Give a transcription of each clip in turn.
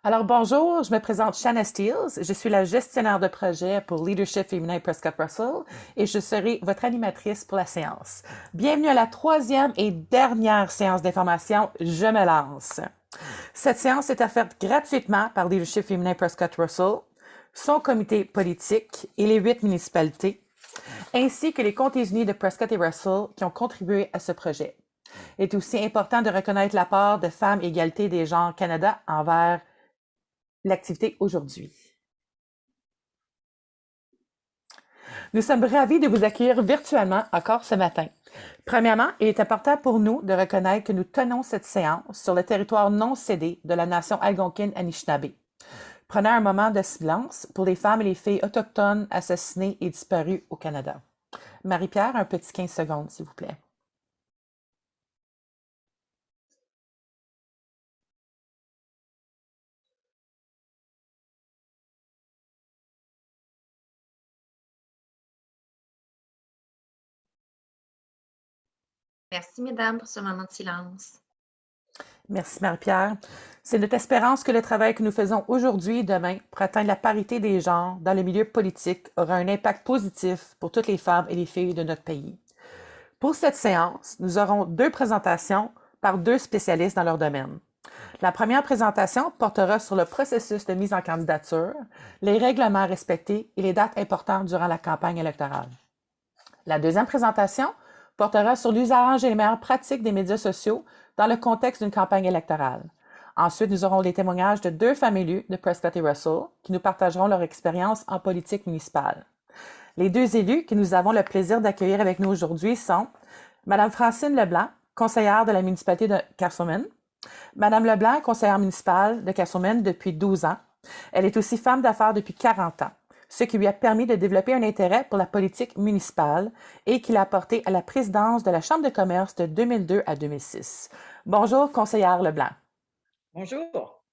Alors bonjour, je me présente Shanna Steels. Je suis la gestionnaire de projet pour Leadership Féminin Prescott Russell et je serai votre animatrice pour la séance. Bienvenue à la troisième et dernière séance d'information. Je me lance. Cette séance est offerte gratuitement par Leadership Féminin Prescott Russell, son comité politique et les 8 municipalités, ainsi que les comtés unis de Prescott et Russell qui ont contribué à ce projet. Il est aussi important de reconnaître l'apport de Femmes et Égalité des genres Canada envers l'activité aujourd'hui. Nous sommes ravis de vous accueillir virtuellement encore ce matin. Premièrement, il est important pour nous de reconnaître que nous tenons cette séance sur le territoire non cédé de la nation algonquine-anishinaabe. Prenez un moment de silence pour les femmes et les filles autochtones assassinées et disparues au Canada. Marie-Pierre, un petit 15 secondes, s'il vous plaît. Merci, mesdames, pour ce moment de silence. Merci Marie-Pierre. C'est notre espérance que le travail que nous faisons aujourd'hui et demain pour atteindre la parité des genres dans le milieu politique aura un impact positif pour toutes les femmes et les filles de notre pays. Pour cette séance, nous aurons 2 présentations par 2 spécialistes dans leur domaine. La première présentation portera sur le processus de mise en candidature, les règlements respectés et les dates importantes durant la campagne électorale. La deuxième présentation portera sur l'usage et les meilleures pratiques des médias sociaux dans le contexte d'une campagne électorale. Ensuite, nous aurons les témoignages de 2 femmes élues de Prescott et Russell qui nous partageront leur expérience en politique municipale. Les 2 élus que nous avons le plaisir d'accueillir avec nous aujourd'hui sont Mme Francine Leblanc, conseillère de la municipalité de Castleman. Mme Leblanc, conseillère municipale de Castleman depuis 12 ans. Elle est aussi femme d'affaires depuis 40 ans, ce qui lui a permis de développer un intérêt pour la politique municipale et qui l'a apporté à la présidence de la Chambre de commerce de 2002 à 2006. Bonjour, conseillère Leblanc. Bonjour.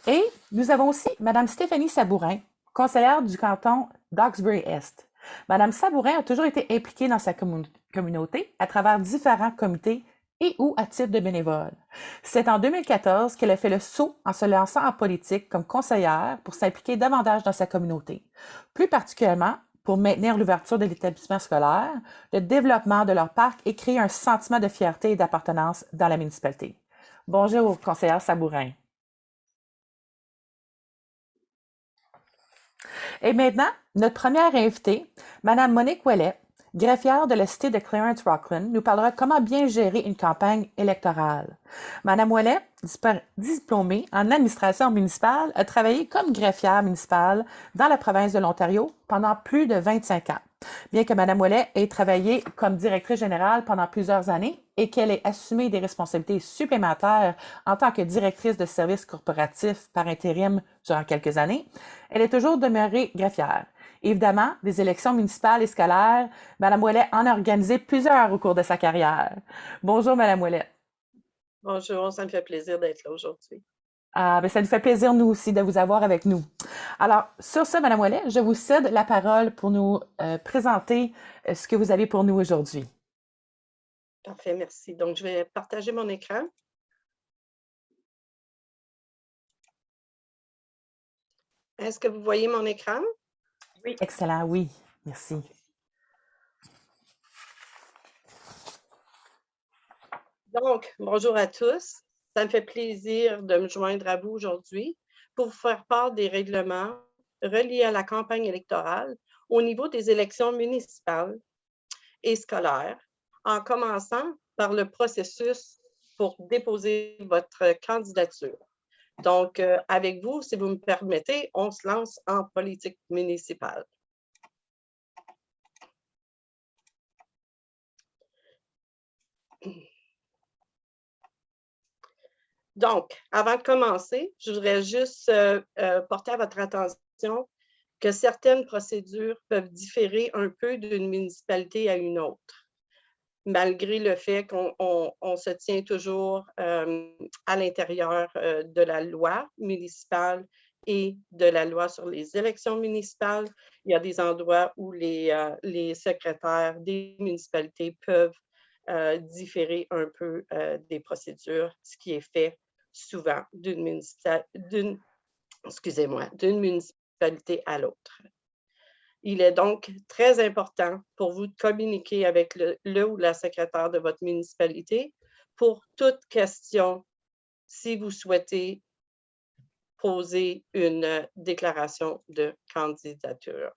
Et nous avons aussi Mme Stéphanie Sabourin, conseillère du canton d'Hawkesbury-Est. Mme Sabourin a toujours été impliquée dans sa communauté à travers différents comités et ou à titre de bénévole. C'est en 2014 qu'elle a fait le saut en se lançant en politique comme conseillère pour s'impliquer davantage dans sa communauté, plus particulièrement pour maintenir l'ouverture de l'établissement scolaire, le développement de leur parc et créer un sentiment de fierté et d'appartenance dans la municipalité. Bonjour, conseillère Sabourin. Et maintenant, notre première invitée, Mme Monique Ouellet, greffière de la cité de Clarence-Rockland, nous parlera comment bien gérer une campagne électorale. Mme Ouellet, diplômée en administration municipale, a travaillé comme greffière municipale dans la province de l'Ontario pendant plus de 25 ans. Bien que Mme Ouellet ait travaillé comme directrice générale pendant plusieurs années et qu'elle ait assumé des responsabilités supplémentaires en tant que directrice de services corporatifs par intérim durant quelques années, elle est toujours demeurée greffière. Évidemment, des élections municipales et scolaires, Mme Ouellet en a organisé plusieurs au cours de sa carrière. Bonjour, Mme Ouellet. Bonjour, ça me fait plaisir d'être là aujourd'hui. Ça nous fait plaisir, nous aussi, de vous avoir avec nous. Alors, sur ce, Mme Ouellet, je vous cède la parole pour nous présenter ce que vous avez pour nous aujourd'hui. Parfait, merci. Donc, je vais partager mon écran. Est-ce que vous voyez mon écran? Oui. Excellent, oui. Merci. Donc, bonjour à tous. Ça me fait plaisir de me joindre à vous aujourd'hui pour vous faire part des règlements reliés à la campagne électorale au niveau des élections municipales et scolaires, en commençant par le processus pour déposer votre candidature. Donc, avec vous, si vous me permettez, on se lance en politique municipale. Donc, avant de commencer, je voudrais juste porter à votre attention que certaines procédures peuvent différer un peu d'une municipalité à une autre, malgré le fait qu'on se tient toujours à l'intérieur de la loi municipale et de la loi sur les élections municipales. Il y a des endroits où les secrétaires des municipalités peuvent différer un peu des procédures, ce qui est fait souvent d'une municipalité à l'autre. Il est donc très important pour vous de communiquer avec le ou la secrétaire de votre municipalité pour toute question si vous souhaitez poser une déclaration de candidature.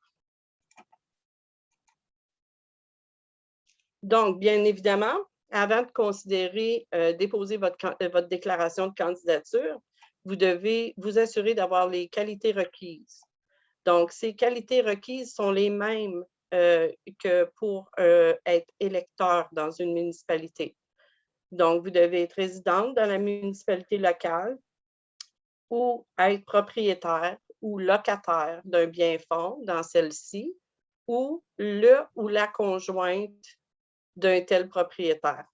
Donc, bien évidemment, avant de considérer déposer votre déclaration de candidature, vous devez vous assurer d'avoir les qualités requises. Donc, ces qualités requises sont les mêmes que pour être électeur dans une municipalité. Donc, vous devez être résidente dans la municipalité locale ou être propriétaire ou locataire d'un bien-fonds dans celle-ci ou le ou la conjointe d'un tel propriétaire.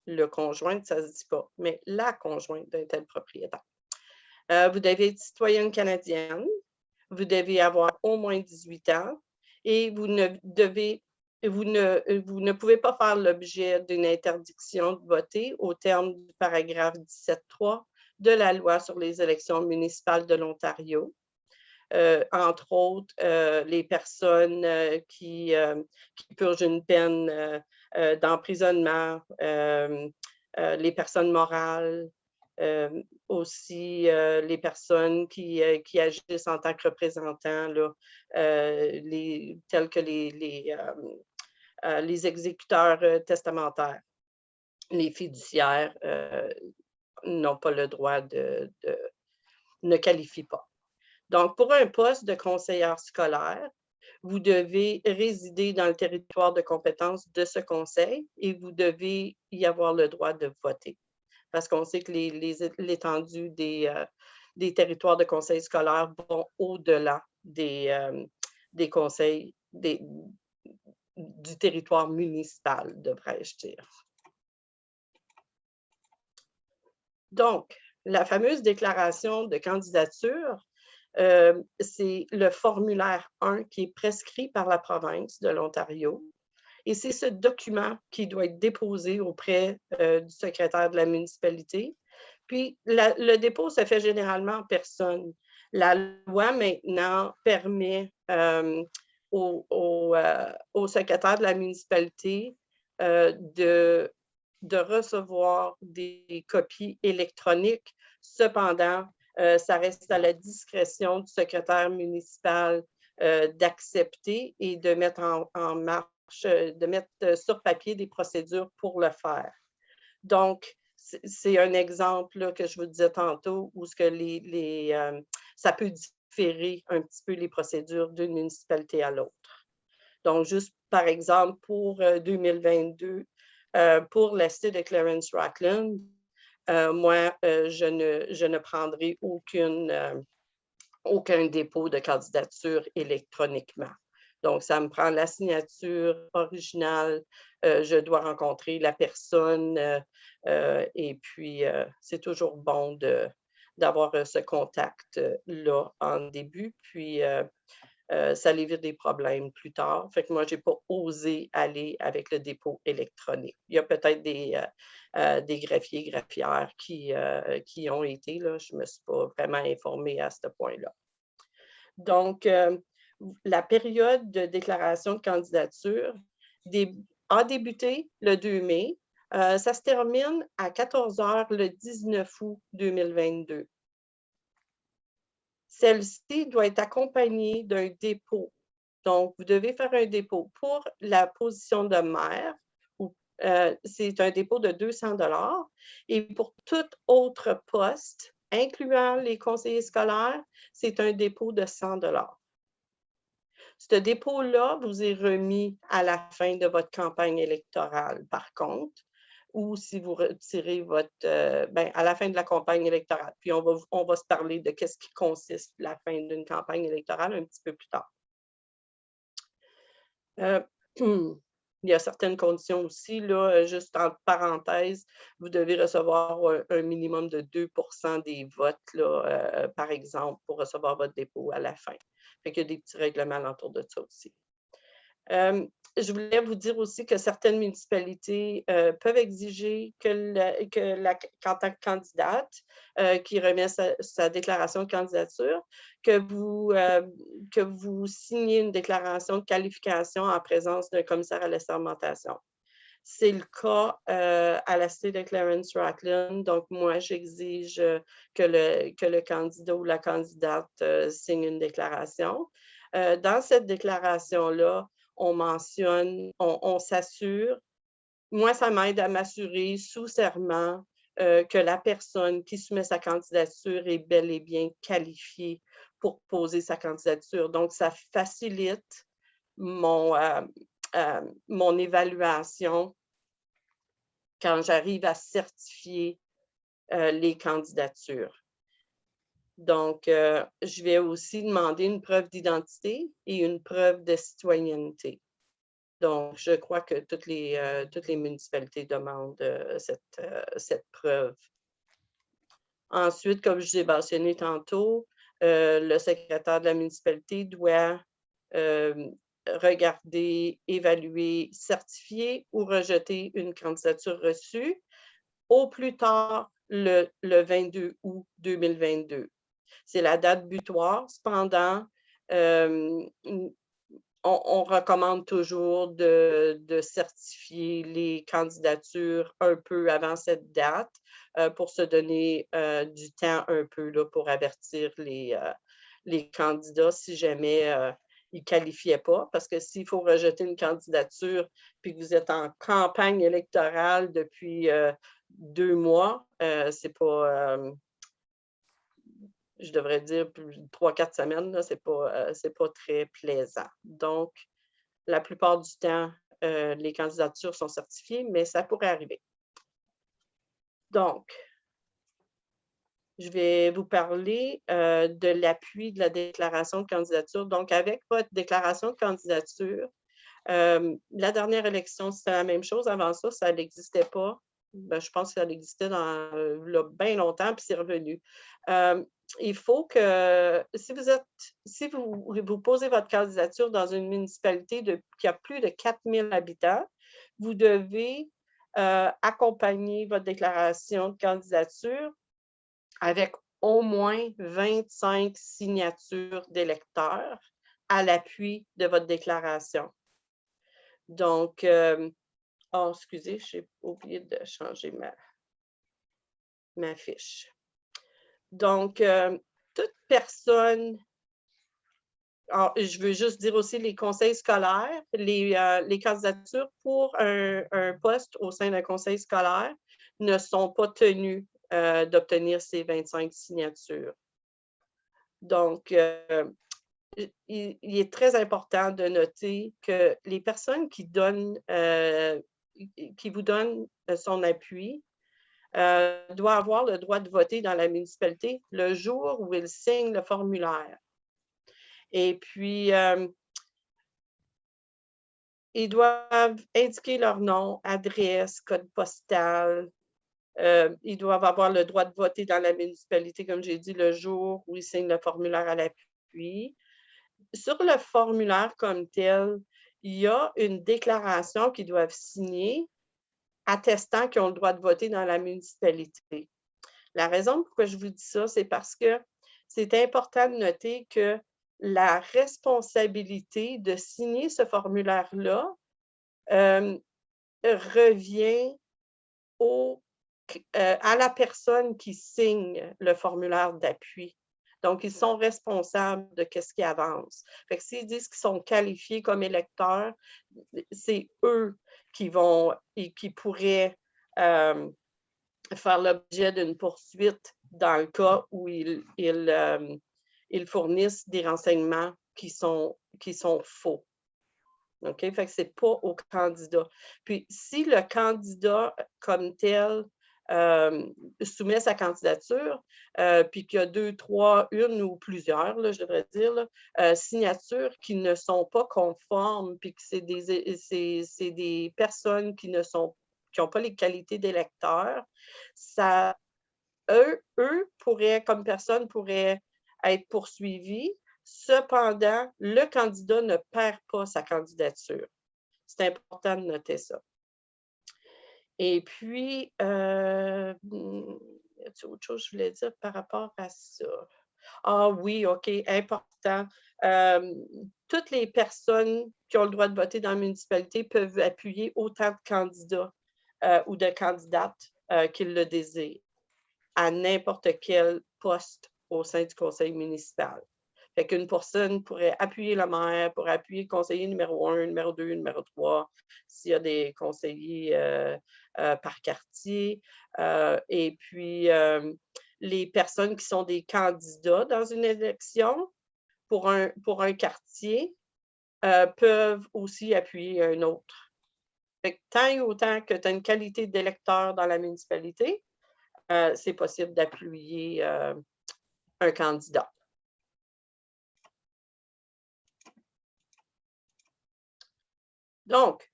Le conjoint, ça ne se dit pas, mais la conjointe d'un tel propriétaire. Vous devez être citoyenne canadienne, vous devez avoir au moins 18 ans et vous ne pouvez pas faire l'objet d'une interdiction de voter au terme du paragraphe 17.3 de la loi sur les élections municipales de l'Ontario. Entre autres, les personnes qui purgent une peine d'emprisonnement, les personnes morales, aussi les personnes qui agissent en tant que représentants, là, tels que les exécuteurs testamentaires. Les fiduciaires n'ont pas le droit ne qualifient pas. Donc, pour un poste de conseillère scolaire, vous devez résider dans le territoire de compétence de ce conseil et vous devez y avoir le droit de voter. Parce qu'on sait que l'étendue des territoires de conseil scolaire vont au-delà des conseils du territoire municipal, devrais-je dire. Donc, la fameuse déclaration de candidature, c'est le formulaire 1 qui est prescrit par la province de l'Ontario. Et c'est ce document qui doit être déposé auprès du secrétaire de la municipalité. Puis, le dépôt se fait généralement en personne. La loi, maintenant, permet au secrétaire de la municipalité de recevoir des copies électroniques. Cependant, ça reste à la discrétion du secrétaire municipal d'accepter et de mettre en marche, de mettre sur papier des procédures pour le faire. Donc, c'est un exemple là, que je vous disais tantôt où ça peut différer un petit peu les procédures d'une municipalité à l'autre. Donc, juste par exemple, pour 2022, pour la cité de Clarence-Rockland, moi, je ne prendrai aucun dépôt de candidature électroniquement. Donc, ça me prend la signature originale, je dois rencontrer la personne et puis c'est toujours bon d'avoir ce contact-là en début, puis ça évite des problèmes plus tard. Fait que moi, je n'ai pas osé aller avec le dépôt électronique. Il y a peut-être des greffiers, greffières qui ont été, là. Je ne me suis pas vraiment informée à ce point-là. Donc, la période de déclaration de candidature a débuté le 2 mai. Ça se termine à 14 heures le 19 août 2022. Celle-ci doit être accompagnée d'un dépôt. Donc, vous devez faire un dépôt pour la position de maire. C'est un dépôt de 200 $ et pour tout autre poste, incluant les conseillers scolaires, c'est un dépôt de 100 $. Ce dépôt-là vous est remis à la fin de votre campagne électorale, par contre, ou si vous retirez à la fin de la campagne électorale. Puis, on va se parler de qu'est-ce qui consiste la fin d'une campagne électorale un petit peu plus tard. Il y a certaines conditions aussi, là, juste en parenthèse, vous devez recevoir un minimum de 2 % des votes, là, par exemple, pour recevoir votre dépôt à la fin. Fait qu'il y a des petits règlements alentour de ça aussi. je voulais vous dire aussi que certaines municipalités peuvent exiger qu'en tant que candidate qui remet sa déclaration de candidature, que vous signiez une déclaration de qualification en présence d'un commissaire à l'assermentation. C'est le cas à la cité de Clarence-Rocklin. Donc, moi, j'exige que le candidat ou la candidate signe une déclaration. Dans cette déclaration-là, on mentionne, on s'assure, moi, ça m'aide à m'assurer sous serment que la personne qui soumet sa candidature est bel et bien qualifiée pour poser sa candidature. Donc, ça facilite mon évaluation quand j'arrive à certifier les candidatures. Donc, je vais aussi demander une preuve d'identité et une preuve de citoyenneté. Donc, je crois que toutes les municipalités demandent cette preuve. Ensuite, comme je vous ai mentionné tantôt, le secrétaire de la municipalité doit regarder, évaluer, certifier ou rejeter une candidature reçue au plus tard le 22 août 2022. C'est la date butoir. Cependant, on recommande toujours de certifier les candidatures un peu avant cette date pour se donner du temps un peu là, pour avertir les candidats si jamais ils ne qualifiaient pas. Parce que s'il faut rejeter une candidature puis que vous êtes en campagne électorale depuis 2 mois, c'est pas... je devrais dire 3-4 semaines, ce n'est pas très plaisant. Donc, la plupart du temps, les candidatures sont certifiées, mais ça pourrait arriver. Donc, je vais vous parler de l'appui de la déclaration de candidature. Donc, avec votre déclaration de candidature, la dernière élection, c'était la même chose. Avant ça, ça n'existait pas. Ben, je pense que ça existait bien longtemps, puis c'est revenu. Il faut que, si vous posez votre candidature dans une municipalité qui a plus de 4000 habitants, vous devez accompagner votre déclaration de candidature avec au moins 25 signatures d'électeurs à l'appui de votre déclaration. Donc, excusez, j'ai oublié de changer ma fiche. Donc, toute personne, je veux juste dire aussi les conseils scolaires, les candidatures pour un poste au sein d'un conseil scolaire ne sont pas tenues d'obtenir ces 25 signatures. Donc, il est très important de noter que les personnes qui vous donnent son appui doit avoir le droit de voter dans la municipalité le jour où ils signent le formulaire. Et puis, ils doivent indiquer leur nom, adresse, code postal. Ils doivent avoir le droit de voter dans la municipalité, comme j'ai dit, le jour où ils signent le formulaire à l'appui. Sur le formulaire comme tel, il y a une déclaration qu'ils doivent signer attestant qu'ils ont le droit de voter dans la municipalité. La raison pourquoi je vous dis ça, c'est parce que c'est important de noter que la responsabilité de signer ce formulaire-là revient à la personne qui signe le formulaire d'appui. Donc, ils sont responsables de ce qu'ils avancent. Fait que s'ils disent qu'ils sont qualifiés comme électeurs, c'est eux qui pourraient faire l'objet d'une poursuite dans le cas où ils fournissent des renseignements qui sont faux. OK? Fait que c'est pas au candidat. Puis, si le candidat comme tel soumet sa candidature, puis qu'il y a 2, 3, une ou plusieurs, là, je devrais dire, signatures qui ne sont pas conformes, puis que c'est des personnes qui n'ont pas les qualités d'électeurs, eux comme personne, pourraient être poursuivis. Cependant, le candidat ne perd pas sa candidature. C'est important de noter ça. Et puis, y a-t-il autre chose que je voulais dire par rapport à ça? Ah oui, OK, important. Toutes les personnes qui ont le droit de voter dans la municipalité peuvent appuyer autant de candidats ou de candidates qu'ils le désirent à n'importe quel poste au sein du conseil municipal. Fait qu'une personne pourrait appuyer le maire, pourrait appuyer le conseiller numéro 1, numéro 2, numéro 3, s'il y a des conseillers par quartier. Et puis, les personnes qui sont des candidats dans une élection pour un quartier peuvent aussi appuyer un autre. Fait que tant et autant que tu as une qualité d'électeur dans la municipalité, c'est possible d'appuyer un candidat. Donc,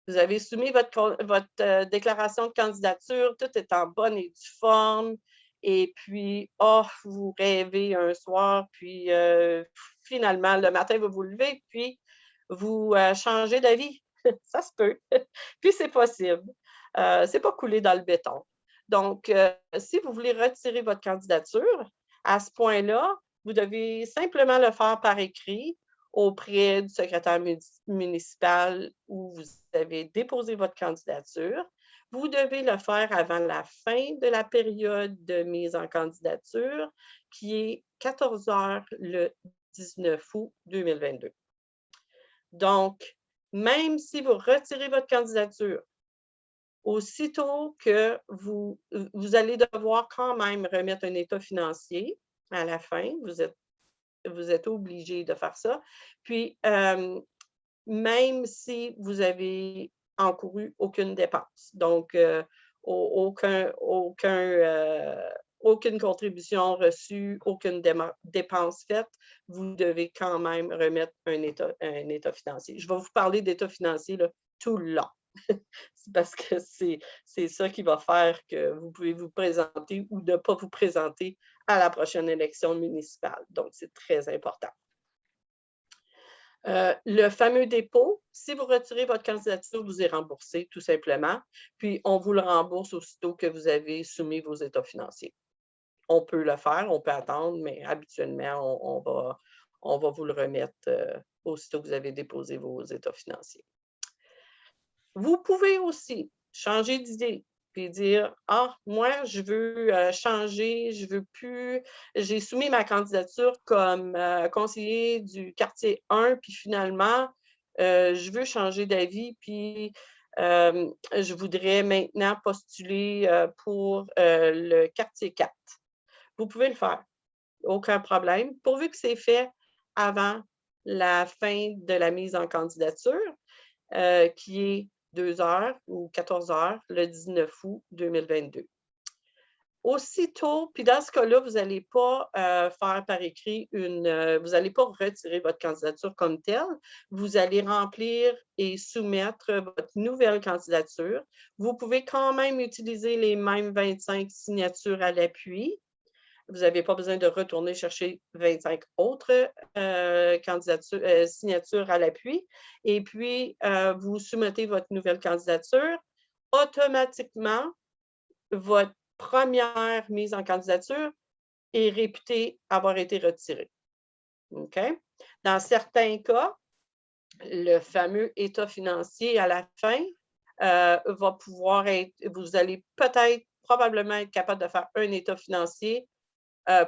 vous avez soumis votre déclaration de candidature, tout est en bonne et due forme. Et puis, vous rêvez un soir, puis finalement, le matin, vous vous levez, puis vous changez d'avis. Ça se peut. Puis c'est possible. C'est pas coulé dans le béton. Donc, si vous voulez retirer votre candidature, à ce point-là, vous devez simplement le faire par écrit auprès du secrétaire municipal où vous avez déposé votre candidature. Vous devez le faire avant la fin de la période de mise en candidature, qui est 14 heures le 19 août 2022. Donc, même si vous retirez votre candidature, aussitôt que vous allez devoir quand même remettre un état financier à la fin, vous êtes obligé de faire ça. Puis, même si vous avez encouru aucune dépense, donc aucune contribution reçue, aucune dépense faite, vous devez quand même remettre un état financier. Je vais vous parler d'état financier là, tout le long. C'est parce que c'est ça qui va faire que vous pouvez vous présenter ou ne pas vous présenter à la prochaine élection municipale. Donc, c'est très important. Le fameux dépôt, si vous retirez votre candidature, vous est remboursé tout simplement. Puis, on vous le rembourse aussitôt que vous avez soumis vos états financiers. On peut le faire, on peut attendre, mais habituellement, on va vous le remettre aussitôt que vous avez déposé vos états financiers. Vous pouvez aussi changer d'idée puis dire « Ah, moi, je veux changer, je veux plus, j'ai soumis ma candidature comme conseiller du quartier 1, puis finalement, je veux changer d'avis, puis je voudrais maintenant postuler pour le quartier 4. » Vous pouvez le faire, aucun problème, pourvu que c'est fait avant la fin de la mise en candidature, qui est 2 heures ou 14 heures le 19 août 2022. Aussitôt, puis dans ce cas-là, vous n'allez pas faire par écrit vous n'allez pas retirer votre candidature comme telle. Vous allez remplir et soumettre votre nouvelle candidature. Vous pouvez quand même utiliser les mêmes 25 signatures à l'appui. Vous n'avez pas besoin de retourner chercher 25 autres signatures à l'appui. Et puis, vous soumettez votre nouvelle candidature. Automatiquement, votre première mise en candidature est réputée avoir été retirée. OK? Dans certains cas, le fameux état financier à la fin va pouvoir être, vous allez probablement être capable de faire un état financier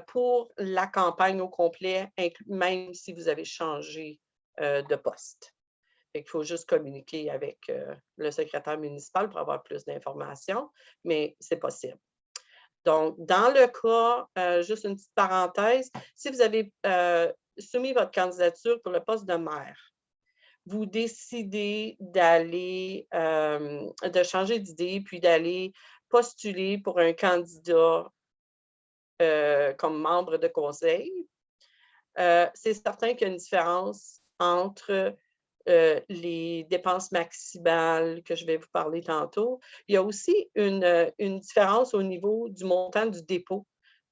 pour la campagne au complet, même si vous avez changé de poste. Il faut juste communiquer avec le secrétaire municipal pour avoir plus d'informations, mais c'est possible. Donc, dans le cas, juste une petite parenthèse, si vous avez soumis votre candidature pour le poste de maire, vous décidez de changer d'idée, puis d'aller postuler pour un candidat comme membre de conseil, c'est certain qu'il y a une différence entre les dépenses maximales que je vais vous parler tantôt. Il y a aussi une différence au niveau du montant du dépôt.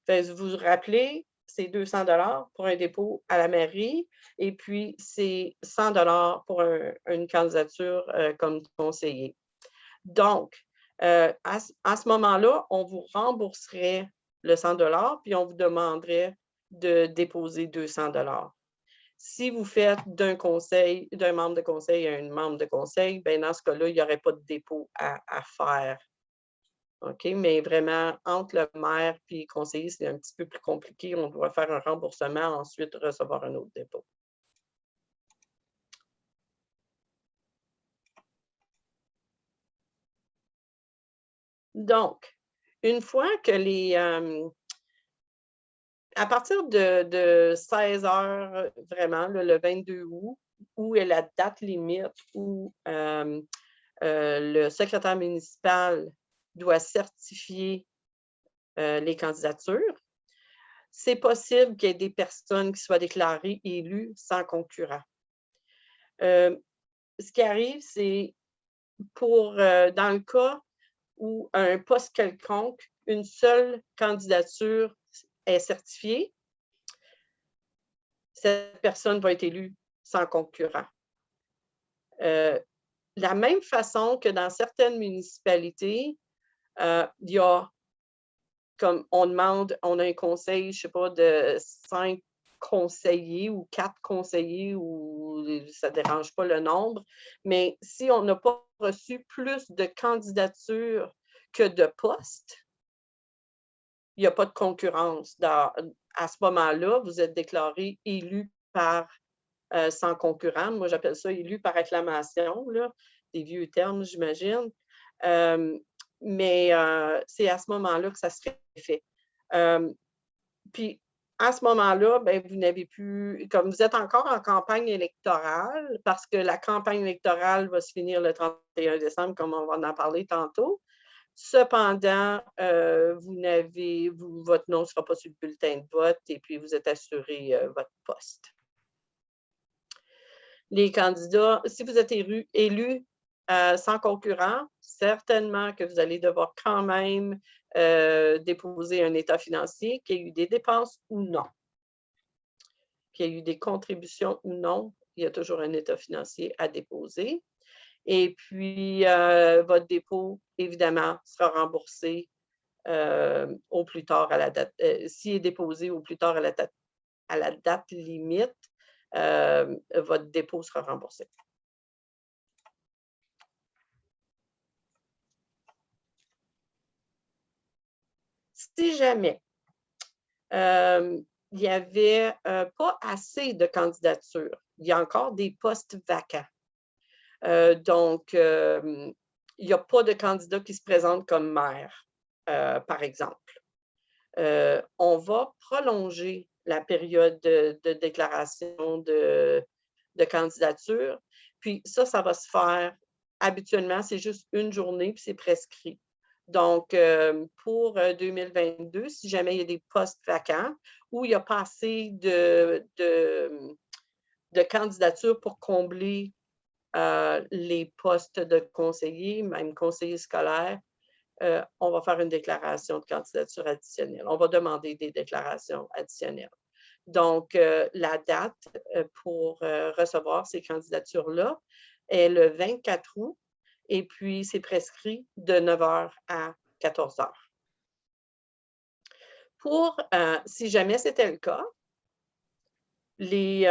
Vous vous rappelez, c'est 200 $ pour un dépôt à la mairie et puis c'est 100 $ pour une candidature comme conseiller. Donc, à ce moment-là, on vous rembourserait le 100 $ puis on vous demanderait de déposer 200 $. Si vous faites d'un membre de conseil à un membre de conseil, bien, dans ce cas-là, il n'y aurait pas de dépôt à faire. OK? Mais vraiment, entre le maire et le conseiller, c'est un petit peu plus compliqué. On doit faire un remboursement, ensuite recevoir un autre dépôt. Donc, une fois que à partir de 16 heures, vraiment, le 22 août, où est la date limite où le secrétaire municipal doit certifier les candidatures, c'est possible qu'il y ait des personnes qui soient déclarées élues sans concurrent. Ce qui arrive, c'est dans le cas où un poste quelconque, une seule candidature est certifiée, cette personne va être élue sans concurrent. La même façon que dans certaines municipalités, il y a, comme on a un conseil, je ne sais pas, de 5 conseillers ou 4 conseillers, ou ça ne dérange pas le nombre, mais si on n'a pas reçu plus de candidatures que de postes, il n'y a pas de concurrence. À ce moment-là, vous êtes déclaré élu par sans concurrent. Moi, j'appelle ça élu par acclamation, là, des vieux termes, j'imagine. Mais c'est à ce moment-là que ça serait fait. Puis, à ce moment-là, ben, vous n'avez plus, comme vous êtes encore en campagne électorale, parce que la campagne électorale va se finir le 31 décembre, comme on va en parler tantôt. Cependant, votre nom ne sera pas sur le bulletin de vote et puis vous êtes assuré votre poste. Les candidats, si vous êtes élu sans concurrent, certainement que vous allez devoir quand même déposer un état financier, qu'il y ait eu des dépenses ou non, qu'il y ait eu des contributions ou non, il y a toujours un état financier à déposer. Et puis, votre dépôt, évidemment, sera remboursé au plus tard à la date. S'il est déposé au plus tard à la date limite, votre dépôt sera remboursé. Si jamais il n'y avait pas assez de candidatures, il y a encore des postes vacants. Donc, il n'y a pas de candidat qui se présente comme maire, par exemple. On va prolonger la période de déclaration de candidature. Puis ça va se faire habituellement, c'est juste une journée, puis c'est prescrit. Donc, pour 2022, si jamais il y a des postes vacants ou il n'y a pas assez de candidatures pour combler les postes de conseillers, même conseillers scolaires, on va faire une déclaration de candidature additionnelle. On va demander des déclarations additionnelles. Donc, la date pour recevoir ces candidatures-là est le 24 août et puis c'est prescrit de 9 h à 14 h. Si jamais c'était le cas, les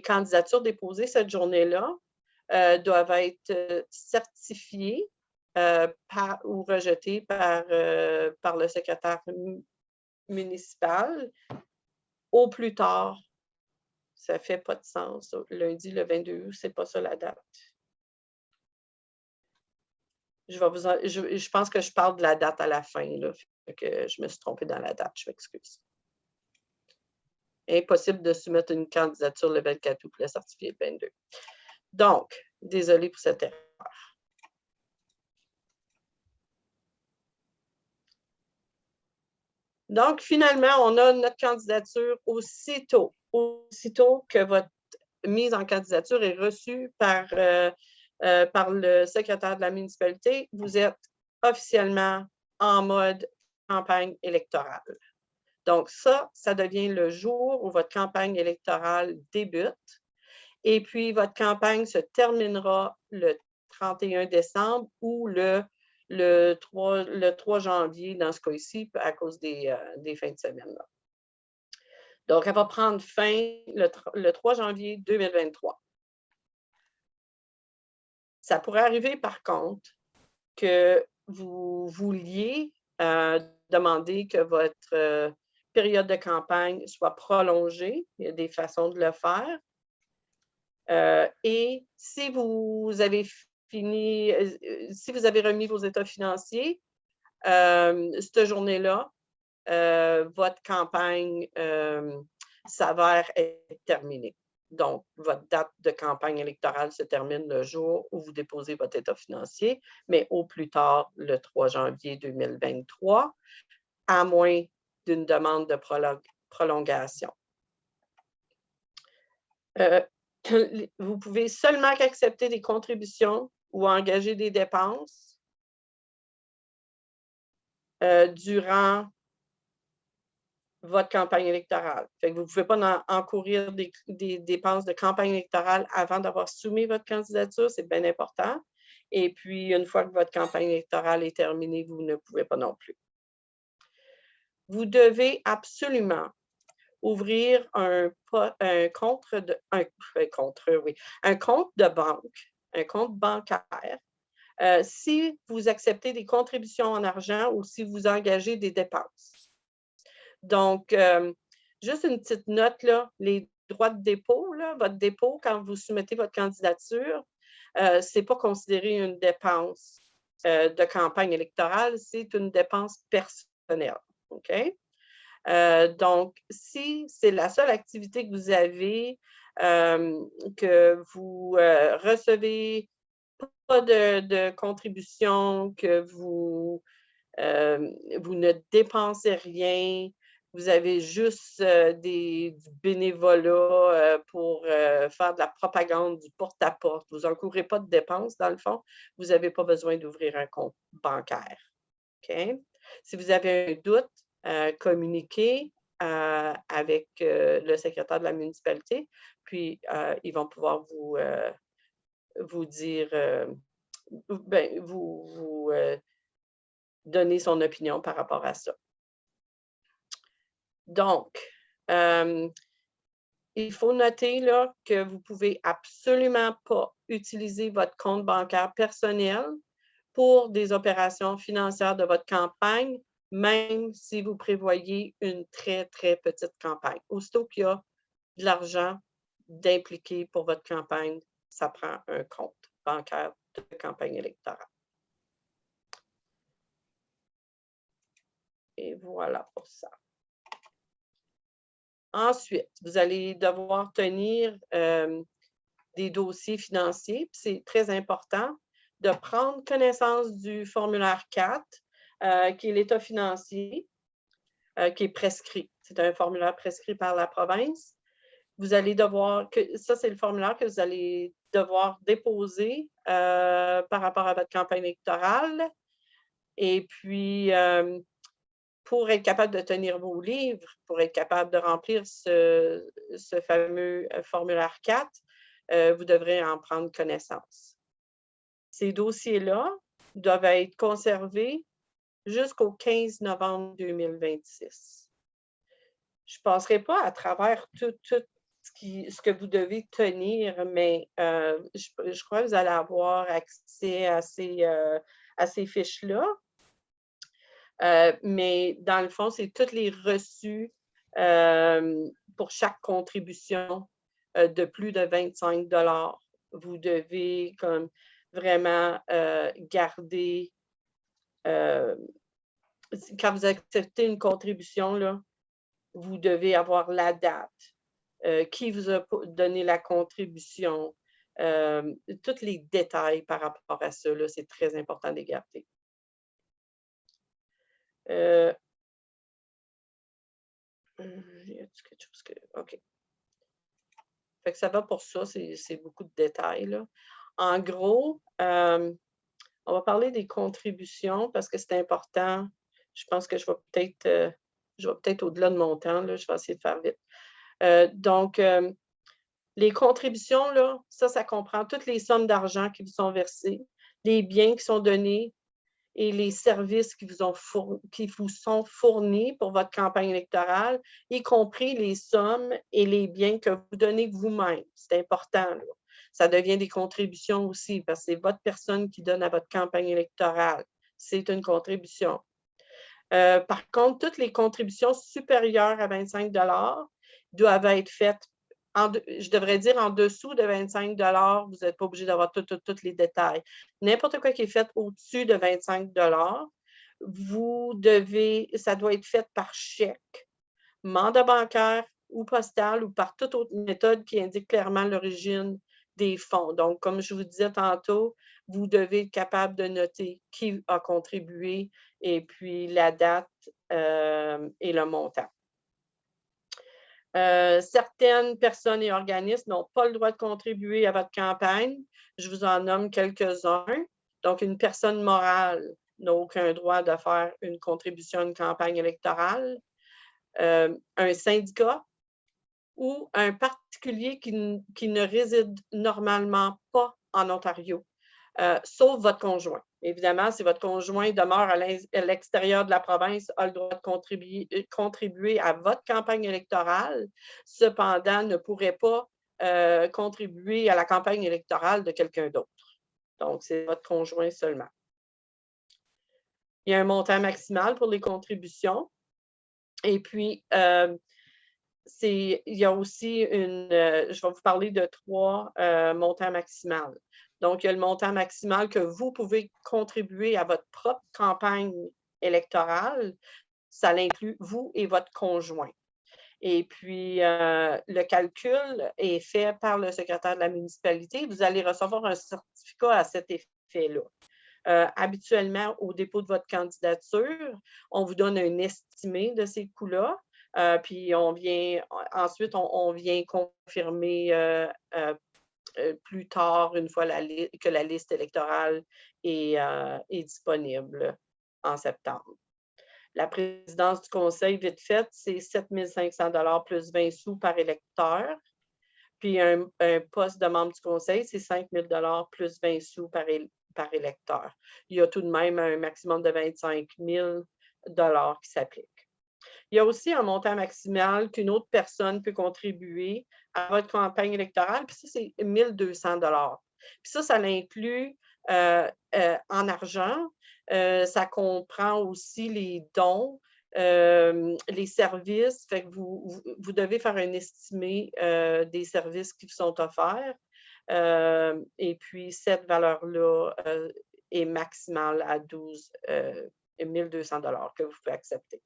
candidatures déposées cette journée-là doivent être certifiées ou rejetées par le secrétaire municipal au plus tard. Ça ne fait pas de sens. Lundi, le 22 août, ce n'est pas ça la date. Je pense que je parle de la date à la fin, là, que je me suis trompée dans la date, je m'excuse. Impossible de soumettre une candidature le 24 août pour la certifier le 22. Donc, désolée pour cette erreur. Donc, finalement, on a notre candidature aussitôt que votre mise en candidature est reçue par le secrétaire de la municipalité, vous êtes officiellement en mode campagne électorale. Donc ça devient le jour où votre campagne électorale débute. Et puis, votre campagne se terminera le 31 décembre ou le 3 janvier, dans ce cas-ci, à cause des fins de semaine. Là. Donc, elle va prendre fin le 3 janvier 2023. Ça pourrait arriver, par contre, que vous vouliez demander que votre période de campagne soit prolongée. Il y a des façons de le faire. Et si vous avez fini, si vous avez remis vos états financiers, cette journée-là, votre campagne s'avère être terminée. Donc, votre date de campagne électorale se termine le jour où vous déposez votre état financier, mais au plus tard, le 3 janvier 2023, à moins d'une demande de prolongation. Vous pouvez seulement accepter des contributions ou engager des dépenses durant votre campagne électorale. Fait que vous ne pouvez pas encourir des dépenses de campagne électorale avant d'avoir soumis votre candidature, c'est bien important. Et puis, une fois que votre campagne électorale est terminée, vous ne pouvez pas non plus. Vous devez absolument ouvrir un compte de banque, un compte bancaire, si vous acceptez des contributions en argent ou si vous engagez des dépenses. Donc, juste une petite note, là, les droits de dépôt, là, votre dépôt, quand vous soumettez votre candidature, ce n'est pas considéré une dépense de campagne électorale, c'est une dépense personnelle. OK? Donc, si c'est la seule activité que vous avez, que vous recevez pas de contribution, que vous ne dépensez rien, vous avez juste du bénévolat pour faire de la propagande, du porte-à-porte, vous n'encourez pas de dépenses, dans le fond, vous n'avez pas besoin d'ouvrir un compte bancaire. OK? Si vous avez un doute, communiquer avec le secrétaire de la municipalité, puis ils vont pouvoir vous dire, vous donner son opinion par rapport à ça. Donc, il faut noter là, que vous ne pouvez absolument pas utiliser votre compte bancaire personnel pour des opérations financières de votre campagne, même si vous prévoyez une très, très petite campagne. Aussitôt qu'il y a de l'argent d'impliquer pour votre campagne, ça prend un compte bancaire de campagne électorale. Et voilà pour ça. Ensuite, vous allez devoir tenir des dossiers financiers. C'est très important de prendre connaissance du formulaire 4, qui est l'état financier, qui est prescrit. C'est un formulaire prescrit par la province. Vous allez devoir, ça c'est le formulaire que vous allez devoir déposer par rapport à votre campagne électorale. Et puis, pour être capable de tenir vos livres, pour être capable de remplir ce fameux formulaire 4, vous devrez en prendre connaissance. Ces dossiers-là doivent être conservés jusqu'au 15 novembre 2026. Je ne passerai pas à travers tout ce que vous devez tenir, mais je crois que vous allez avoir accès à ces fiches-là. Mais dans le fond, c'est tous les reçus pour chaque contribution de plus de 25 $. Vous devez comme vraiment garder, quand vous acceptez une contribution, là, vous devez avoir la date, qui vous a donné la contribution, tous les détails par rapport à ça, c'est très important de les garder. Y a-t-il quelque chose que... OK. Fait que ça va pour ça, c'est beaucoup de détails, là. En gros, on va parler des contributions parce que c'est important. Je pense que je vais peut-être je vais peut-être au-delà de mon temps, là, je vais essayer de faire vite. Donc, les contributions, là, ça comprend toutes les sommes d'argent qui vous sont versées, les biens qui sont donnés et les services qui vous sont fournis pour votre campagne électorale, y compris les sommes et les biens que vous donnez vous-même. C'est important, là. Ça devient des contributions aussi, parce que c'est votre personne qui donne à votre campagne électorale. C'est une contribution. Par contre, toutes les contributions supérieures à 25 doivent être faites, je devrais dire en dessous de 25 vous n'êtes pas obligé d'avoir tous les détails. N'importe quoi qui est fait au-dessus de 25 ça doit être fait par chèque, mandat bancaire ou postal ou par toute autre méthode qui indique clairement l'origine des fonds. Donc, comme je vous disais tantôt, vous devez être capable de noter qui a contribué et puis la date et le montant. Certaines personnes et organismes n'ont pas le droit de contribuer à votre campagne. Je vous en nomme quelques-uns. Donc, une personne morale n'a aucun droit de faire une contribution à une campagne électorale. Un syndicat ou un particulier qui ne réside normalement pas en Ontario, sauf votre conjoint. Évidemment, si votre conjoint demeure à l'extérieur de la province, a le droit de contribuer à votre campagne électorale, cependant ne pourrait pas contribuer à la campagne électorale de quelqu'un d'autre. Donc, c'est votre conjoint seulement. Il y a un montant maximal pour les contributions. Et puis, il y a aussi je vais vous parler de 3 montants maximaux. Donc, il y a le montant maximal que vous pouvez contribuer à votre propre campagne électorale. Ça l'inclut vous et votre conjoint. Et puis, le calcul est fait par le secrétaire de la municipalité. Vous allez recevoir un certificat à cet effet-là. Habituellement, au dépôt de votre candidature, on vous donne un estimé de ces coûts-là. Puis ensuite, on vient confirmer plus tard, une fois que la liste électorale est disponible en septembre. La présidence du conseil, vite fait, c'est 7 500 plus 20 sous par électeur. Puis un poste de membre du conseil, c'est 5 000 plus 20 sous par électeur. Il y a tout de même un maximum de 25 000 qui s'applique. Il y a aussi un montant maximal qu'une autre personne peut contribuer à votre campagne électorale, puis ça, c'est 1 200 Puis ça l'inclut en argent. Ça comprend aussi les dons, les services. Fait que vous devez faire un estimé des services qui vous sont offerts. Et puis, cette valeur-là est maximale à 1 200 que vous pouvez accepter.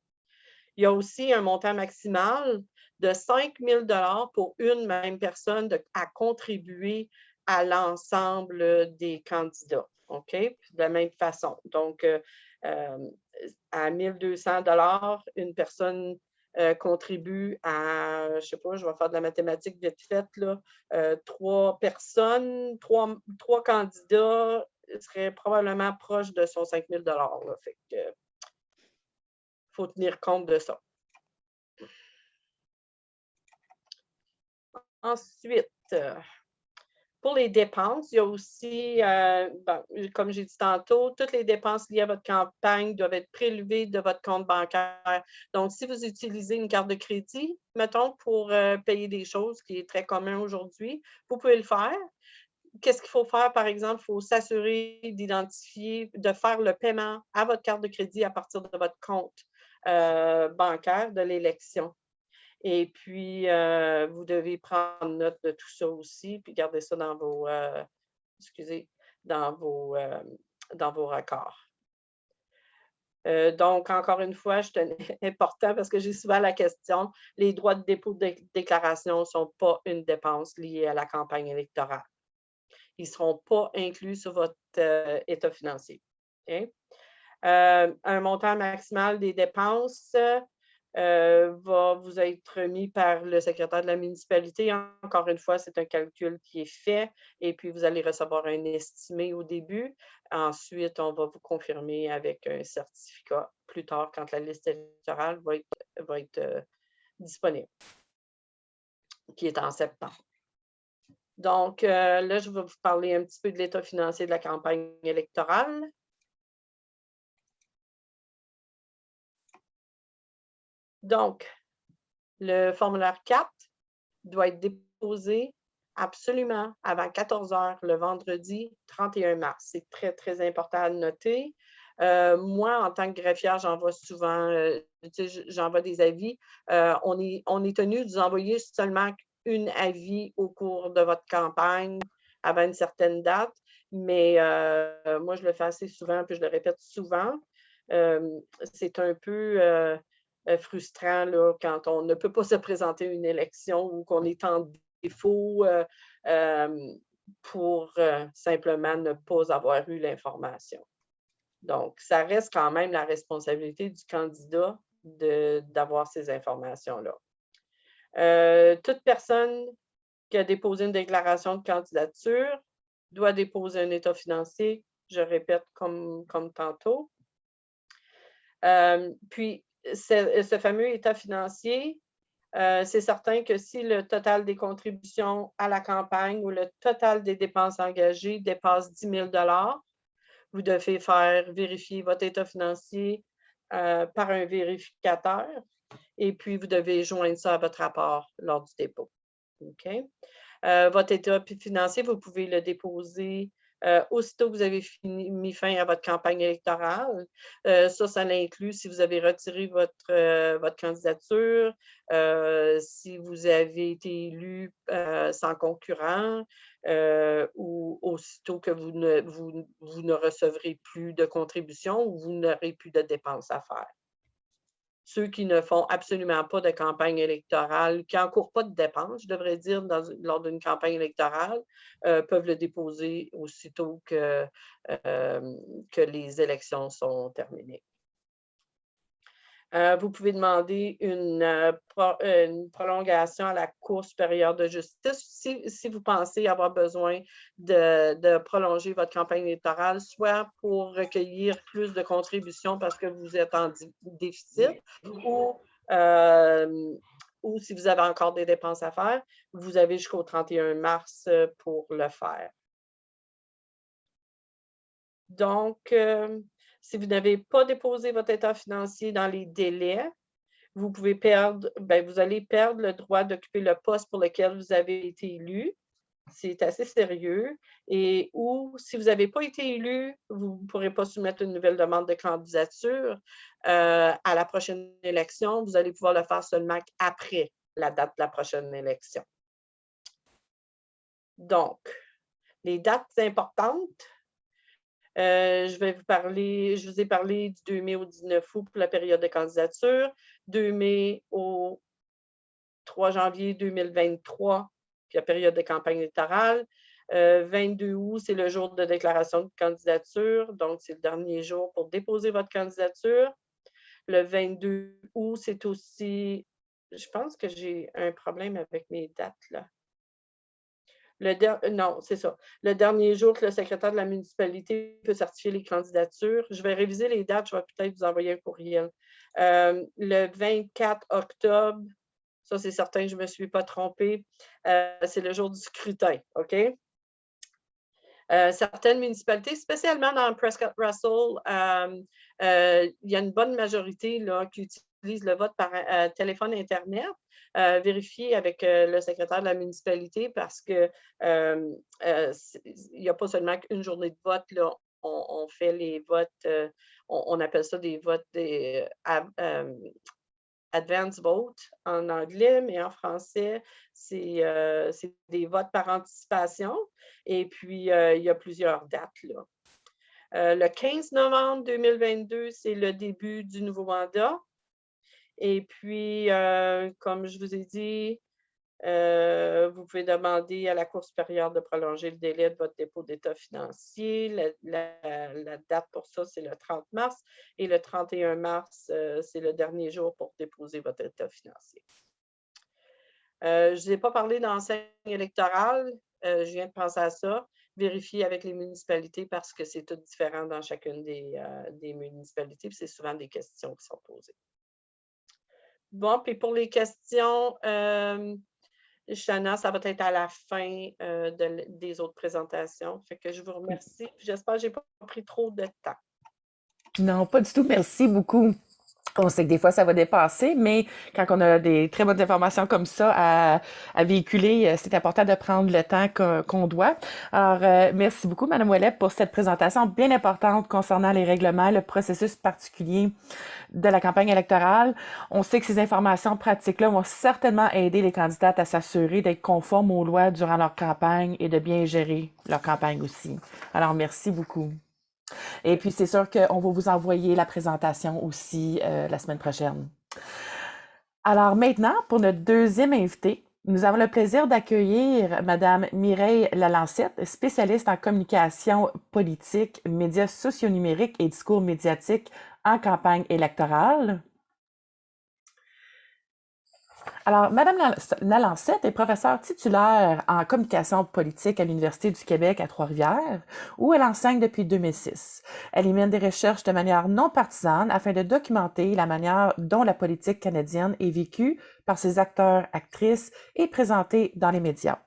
Il y a aussi un montant maximal de 5 000 pour une même personne à contribuer à l'ensemble des candidats. OK? De la même façon. Donc, à 1 200 une personne contribue à, je ne sais pas, je vais faire de la mathématique vite faite, là, 3 personnes, 3 candidats seraient probablement proches de son 5 000 là. Fait que, faut tenir compte de ça. Ensuite, pour les dépenses, il y a aussi, comme j'ai dit tantôt, toutes les dépenses liées à votre campagne doivent être prélevées de votre compte bancaire. Donc, si vous utilisez une carte de crédit, mettons, pour payer des choses, qui est très commun aujourd'hui, vous pouvez le faire. Qu'est-ce qu'il faut faire, par exemple? Il faut s'assurer de faire le paiement à votre carte de crédit à partir de votre compte bancaire de l'élection. Et puis, vous devez prendre note de tout ça aussi, puis garder ça dans vos, dans vos records. Donc, encore une fois, je tenais important parce que j'ai souvent la question, les droits de dépôt de déclaration ne sont pas une dépense liée à la campagne électorale. Ils ne seront pas inclus sur votre état financier. Okay? Un montant maximal des dépenses va vous être remis par le secrétaire de la municipalité. Encore une fois, c'est un calcul qui est fait et puis vous allez recevoir un estimé au début. Ensuite, on va vous confirmer avec un certificat plus tard quand la liste électorale va être disponible, qui est en septembre. Donc, là, je vais vous parler un petit peu de l'état financier de la campagne électorale. Donc, le formulaire 4 doit être déposé absolument avant 14 heures le vendredi 31 mars. C'est très, très important à noter. Moi, en tant que greffière, j'envoie souvent, j'envoie des avis. On est tenu de vous envoyer seulement un avis au cours de votre campagne avant une certaine date, mais moi, je le fais assez souvent, puis je le répète souvent. C'est un peu frustrant là, quand on ne peut pas se présenter à une élection ou qu'on est en défaut pour simplement ne pas avoir eu l'information. Donc, ça reste quand même la responsabilité du candidat d'avoir ces informations-là. Toute personne qui a déposé une déclaration de candidature doit déposer un état financier, je répète comme tantôt. Puis, ce fameux état financier, c'est certain que si le total des contributions à la campagne ou le total des dépenses engagées dépasse 10 000 $, vous devez faire vérifier votre état financier par un vérificateur et puis vous devez joindre ça à votre rapport lors du dépôt. OK? Votre état financier, vous pouvez le déposer aussitôt que vous avez mis fin à votre campagne électorale. Ça l'inclut si vous avez retiré votre candidature, si vous avez été élu sans concurrent, ou aussitôt que vous ne recevrez plus de contributions ou vous n'aurez plus de dépenses à faire. Ceux qui ne font absolument pas de campagne électorale, qui n'encourent pas de dépenses, je devrais dire, lors d'une campagne électorale, peuvent le déposer aussitôt que les élections sont terminées. Vous pouvez demander une prolongation à la Cour supérieure de justice si vous pensez avoir besoin de prolonger votre campagne électorale, soit pour recueillir plus de contributions parce que vous êtes en déficit ou si vous avez encore des dépenses à faire, vous avez jusqu'au 31 mars pour le faire. Donc, si vous n'avez pas déposé votre état financier dans les délais, vous allez perdre le droit d'occuper le poste pour lequel vous avez été élu. C'est assez sérieux. Ou si vous n'avez pas été élu, vous ne pourrez pas soumettre une nouvelle demande de candidature à la prochaine élection. Vous allez pouvoir le faire seulement après la date de la prochaine élection. Donc, les dates importantes. Je vous ai parlé du 2 mai au 19 août pour la période de candidature, 2 mai au 3 janvier 2023, puis la période de campagne électorale. 22 août, c'est le jour de déclaration de candidature, donc c'est le dernier jour pour déposer votre candidature. Le 22 août, c'est aussi, je pense que j'ai un problème avec mes dates là. Non, c'est ça. Le dernier jour que le secrétaire de la municipalité peut certifier les candidatures. Je vais réviser les dates, je vais peut-être vous envoyer un courriel. Le 24 octobre, ça c'est certain, je ne me suis pas trompée, c'est le jour du scrutin, OK? Certaines municipalités, spécialement dans Prescott-Russell, il y a une bonne majorité là, qui utilise le vote par téléphone Internet. Vérifier avec le secrétaire de la municipalité parce que il n'y a pas seulement qu'une journée de vote. Là, on fait les votes, on appelle ça des votes advance vote en anglais, mais en français, c'est des votes par anticipation. Et puis, il y a plusieurs dates. Là. Le 15 novembre 2022, c'est le début du nouveau mandat. Et puis, comme je vous ai dit, vous pouvez demander à la Cour supérieure de prolonger le délai de votre dépôt d'état financier. La date pour ça, c'est le 30 mars. Et le 31 mars, c'est le dernier jour pour déposer votre état financier. Je ne vous ai pas parlé d'enseigne électorale. Je viens de penser à ça. Vérifier avec les municipalités parce que c'est tout différent dans chacune des municipalités. C'est souvent des questions qui sont posées. Bon, puis pour les questions, Chana, ça va être à la fin des autres présentations. Fait que je vous remercie. J'espère que je n'ai pas pris trop de temps. Non, pas du tout. Merci beaucoup. On sait que des fois, ça va dépasser, mais quand on a des très bonnes informations comme ça à véhiculer, c'est important de prendre le temps qu'on doit. Alors, merci beaucoup, Madame Ouellet, pour cette présentation bien importante concernant les règlements, le processus particulier de la campagne électorale. On sait que ces informations pratiques-là vont certainement aider les candidates à s'assurer d'être conformes aux lois durant leur campagne et de bien gérer leur campagne aussi. Alors, merci beaucoup. Et puis, c'est sûr qu'on va vous envoyer la présentation aussi la semaine prochaine. Alors maintenant, pour notre deuxième invité, nous avons le plaisir d'accueillir Madame Mireille Lalancette, spécialiste en communication politique, médias socio-numériques et discours médiatiques en campagne électorale. Alors, Madame Lalancette est professeure titulaire en communication politique à l'Université du Québec à Trois-Rivières, où elle enseigne depuis 2006. Elle y mène des recherches de manière non partisane afin de documenter la manière dont la politique canadienne est vécue par ses acteurs, actrices et présentée dans les médias.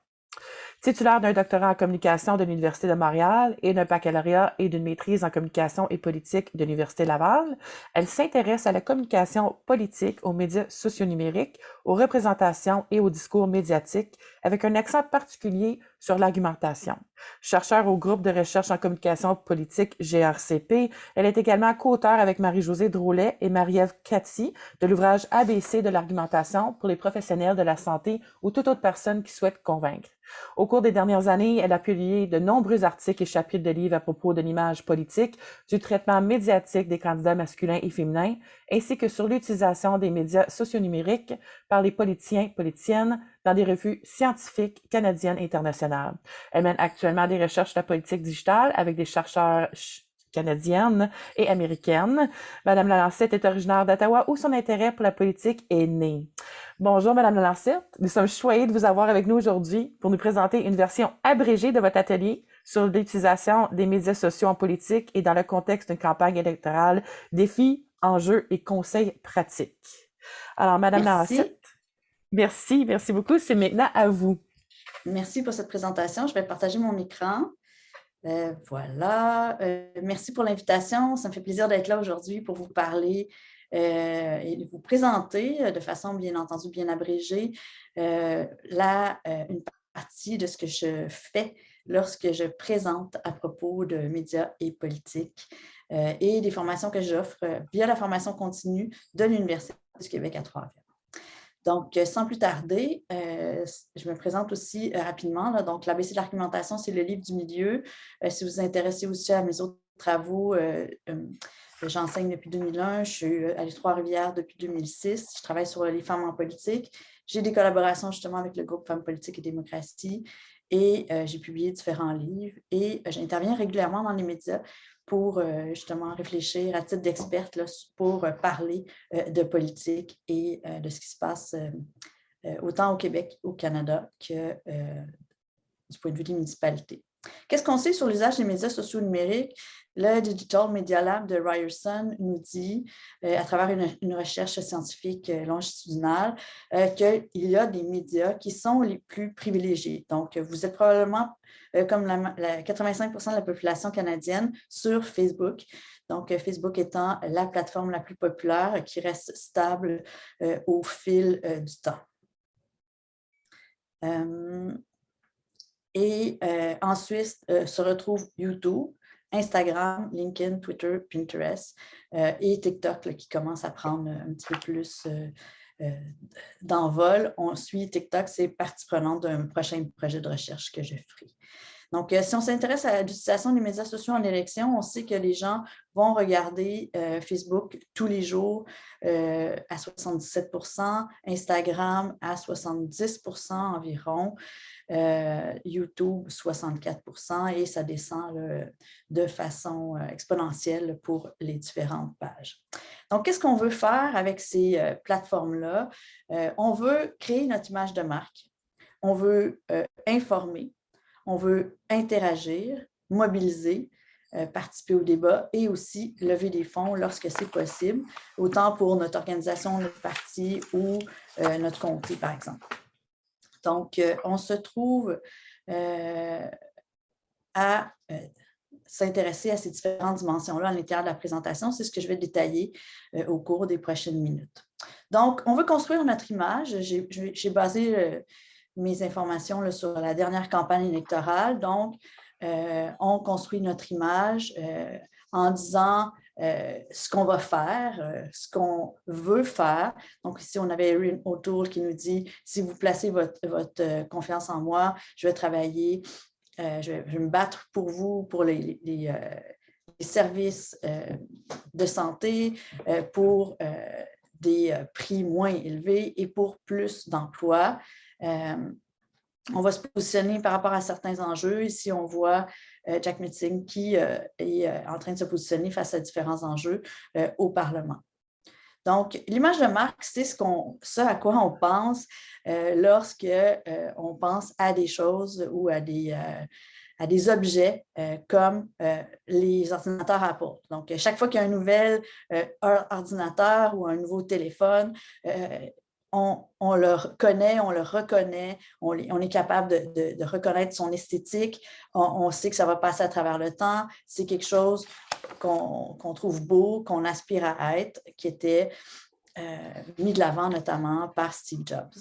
Titulaire d'un doctorat en communication de l'Université de Montréal et d'un baccalauréat et d'une maîtrise en communication et politique de l'Université Laval, elle s'intéresse à la communication politique, aux médias socio-numériques, aux représentations et aux discours médiatiques, avec un accent particulier sur l'argumentation. Chercheure au groupe de recherche en communication politique GRCP, elle est également co-auteure avec Marie-Josée Drolet et Marie-Ève Cathy de l'ouvrage ABC de l'argumentation pour les professionnels de la santé ou toute autre personne qui souhaite convaincre. Au cours des dernières années, elle a publié de nombreux articles et chapitres de livres à propos de l'image politique, du traitement médiatique des candidats masculins et féminins, ainsi que sur l'utilisation des médias socio-numériques par les politiciens, politiciennes dans des revues scientifiques canadiennes et internationales. Elle mène actuellement des recherches de la politique digitale avec des chercheurs canadiennes et américaines. Madame Lalancette est originaire d'Ottawa où son intérêt pour la politique est né. Bonjour Madame Lalancette, nous sommes choyés de vous avoir avec nous aujourd'hui pour nous présenter une version abrégée de votre atelier sur l'utilisation des médias sociaux en politique et dans le contexte d'une campagne électorale, défis, enjeux et conseils pratiques. Alors Madame Lalancette, merci beaucoup, c'est maintenant à vous. Merci pour cette présentation. Je vais partager mon écran. Voilà. Merci pour l'invitation. Ça me fait plaisir d'être là aujourd'hui pour vous parler et de vous présenter de façon, bien entendu, bien abrégée, une partie de ce que je fais lorsque je présente à propos de médias et politique et des formations que j'offre via la formation continue de l'Université du Québec à Trois-Rivières. Donc, sans plus tarder, je me présente aussi rapidement. Là. Donc, l'ABC de l'argumentation, c'est le livre du milieu. Si vous vous intéressez aussi à mes autres travaux, j'enseigne depuis 2001, je suis à Trois-Rivières depuis 2006. Je travaille sur les femmes en politique. J'ai des collaborations justement avec le groupe Femmes politiques et démocratie et j'ai publié différents livres et j'interviens régulièrement dans les médias pour justement réfléchir à titre d'experte pour parler de politique et de ce qui se passe autant au Québec, au Canada que du point de vue des municipalités. Qu'est-ce qu'on sait sur l'usage des médias sociaux numériques? Le Digital Media Lab de Ryerson nous dit, à travers une recherche scientifique longitudinale, qu'il y a des médias qui sont les plus privilégiés. Donc, vous êtes probablement comme 85% de la population canadienne sur Facebook. Donc, Facebook étant la plateforme la plus populaire qui reste stable au fil du temps. Ensuite, se retrouve YouTube, Instagram, LinkedIn, Twitter, Pinterest et TikTok là, qui commence à prendre un petit peu plus d'envol. On suit TikTok, c'est partie prenante d'un prochain projet de recherche que je ferai. Donc, si on s'intéresse à l'utilisation des médias sociaux en élection, on sait que les gens vont regarder Facebook tous les jours à 77%, Instagram à 70% environ, YouTube 64% et ça descend là, de façon exponentielle pour les différentes pages. Donc, qu'est-ce qu'on veut faire avec ces plateformes-là? On veut créer notre image de marque, on veut informer, on veut interagir, mobiliser participer au débat et aussi lever des fonds lorsque c'est possible, autant pour notre organisation, notre parti ou notre comté, par exemple. Donc, on se trouve à s'intéresser à ces différentes dimensions-là à l'intérieur de la présentation. C'est ce que je vais détailler au cours des prochaines minutes. Donc, on veut construire notre image. J'ai basé mes informations là, sur la dernière campagne électorale. Donc, on construit notre image en disant ce qu'on va faire, ce qu'on veut faire. Donc, ici, on avait Erin O'Toole qui nous dit « Si vous placez votre confiance en moi, je vais travailler, je vais me battre pour vous, pour les services de santé, pour des prix moins élevés et pour plus d'emplois. » On va se positionner par rapport à certains enjeux. Ici, on voit Jack Metzing qui est en train de se positionner face à différents enjeux au Parlement. Donc, l'image de marque, c'est ce à quoi on pense lorsque on pense à des choses ou à des objets comme les ordinateurs Apple. Donc, chaque fois qu'il y a un nouvel ordinateur ou un nouveau téléphone, on le connaît, on le reconnaît, on est capable de reconnaître son esthétique, on sait que ça va passer à travers le temps, c'est quelque chose qu'on trouve beau, qu'on aspire à être, qui était mis de l'avant notamment par Steve Jobs.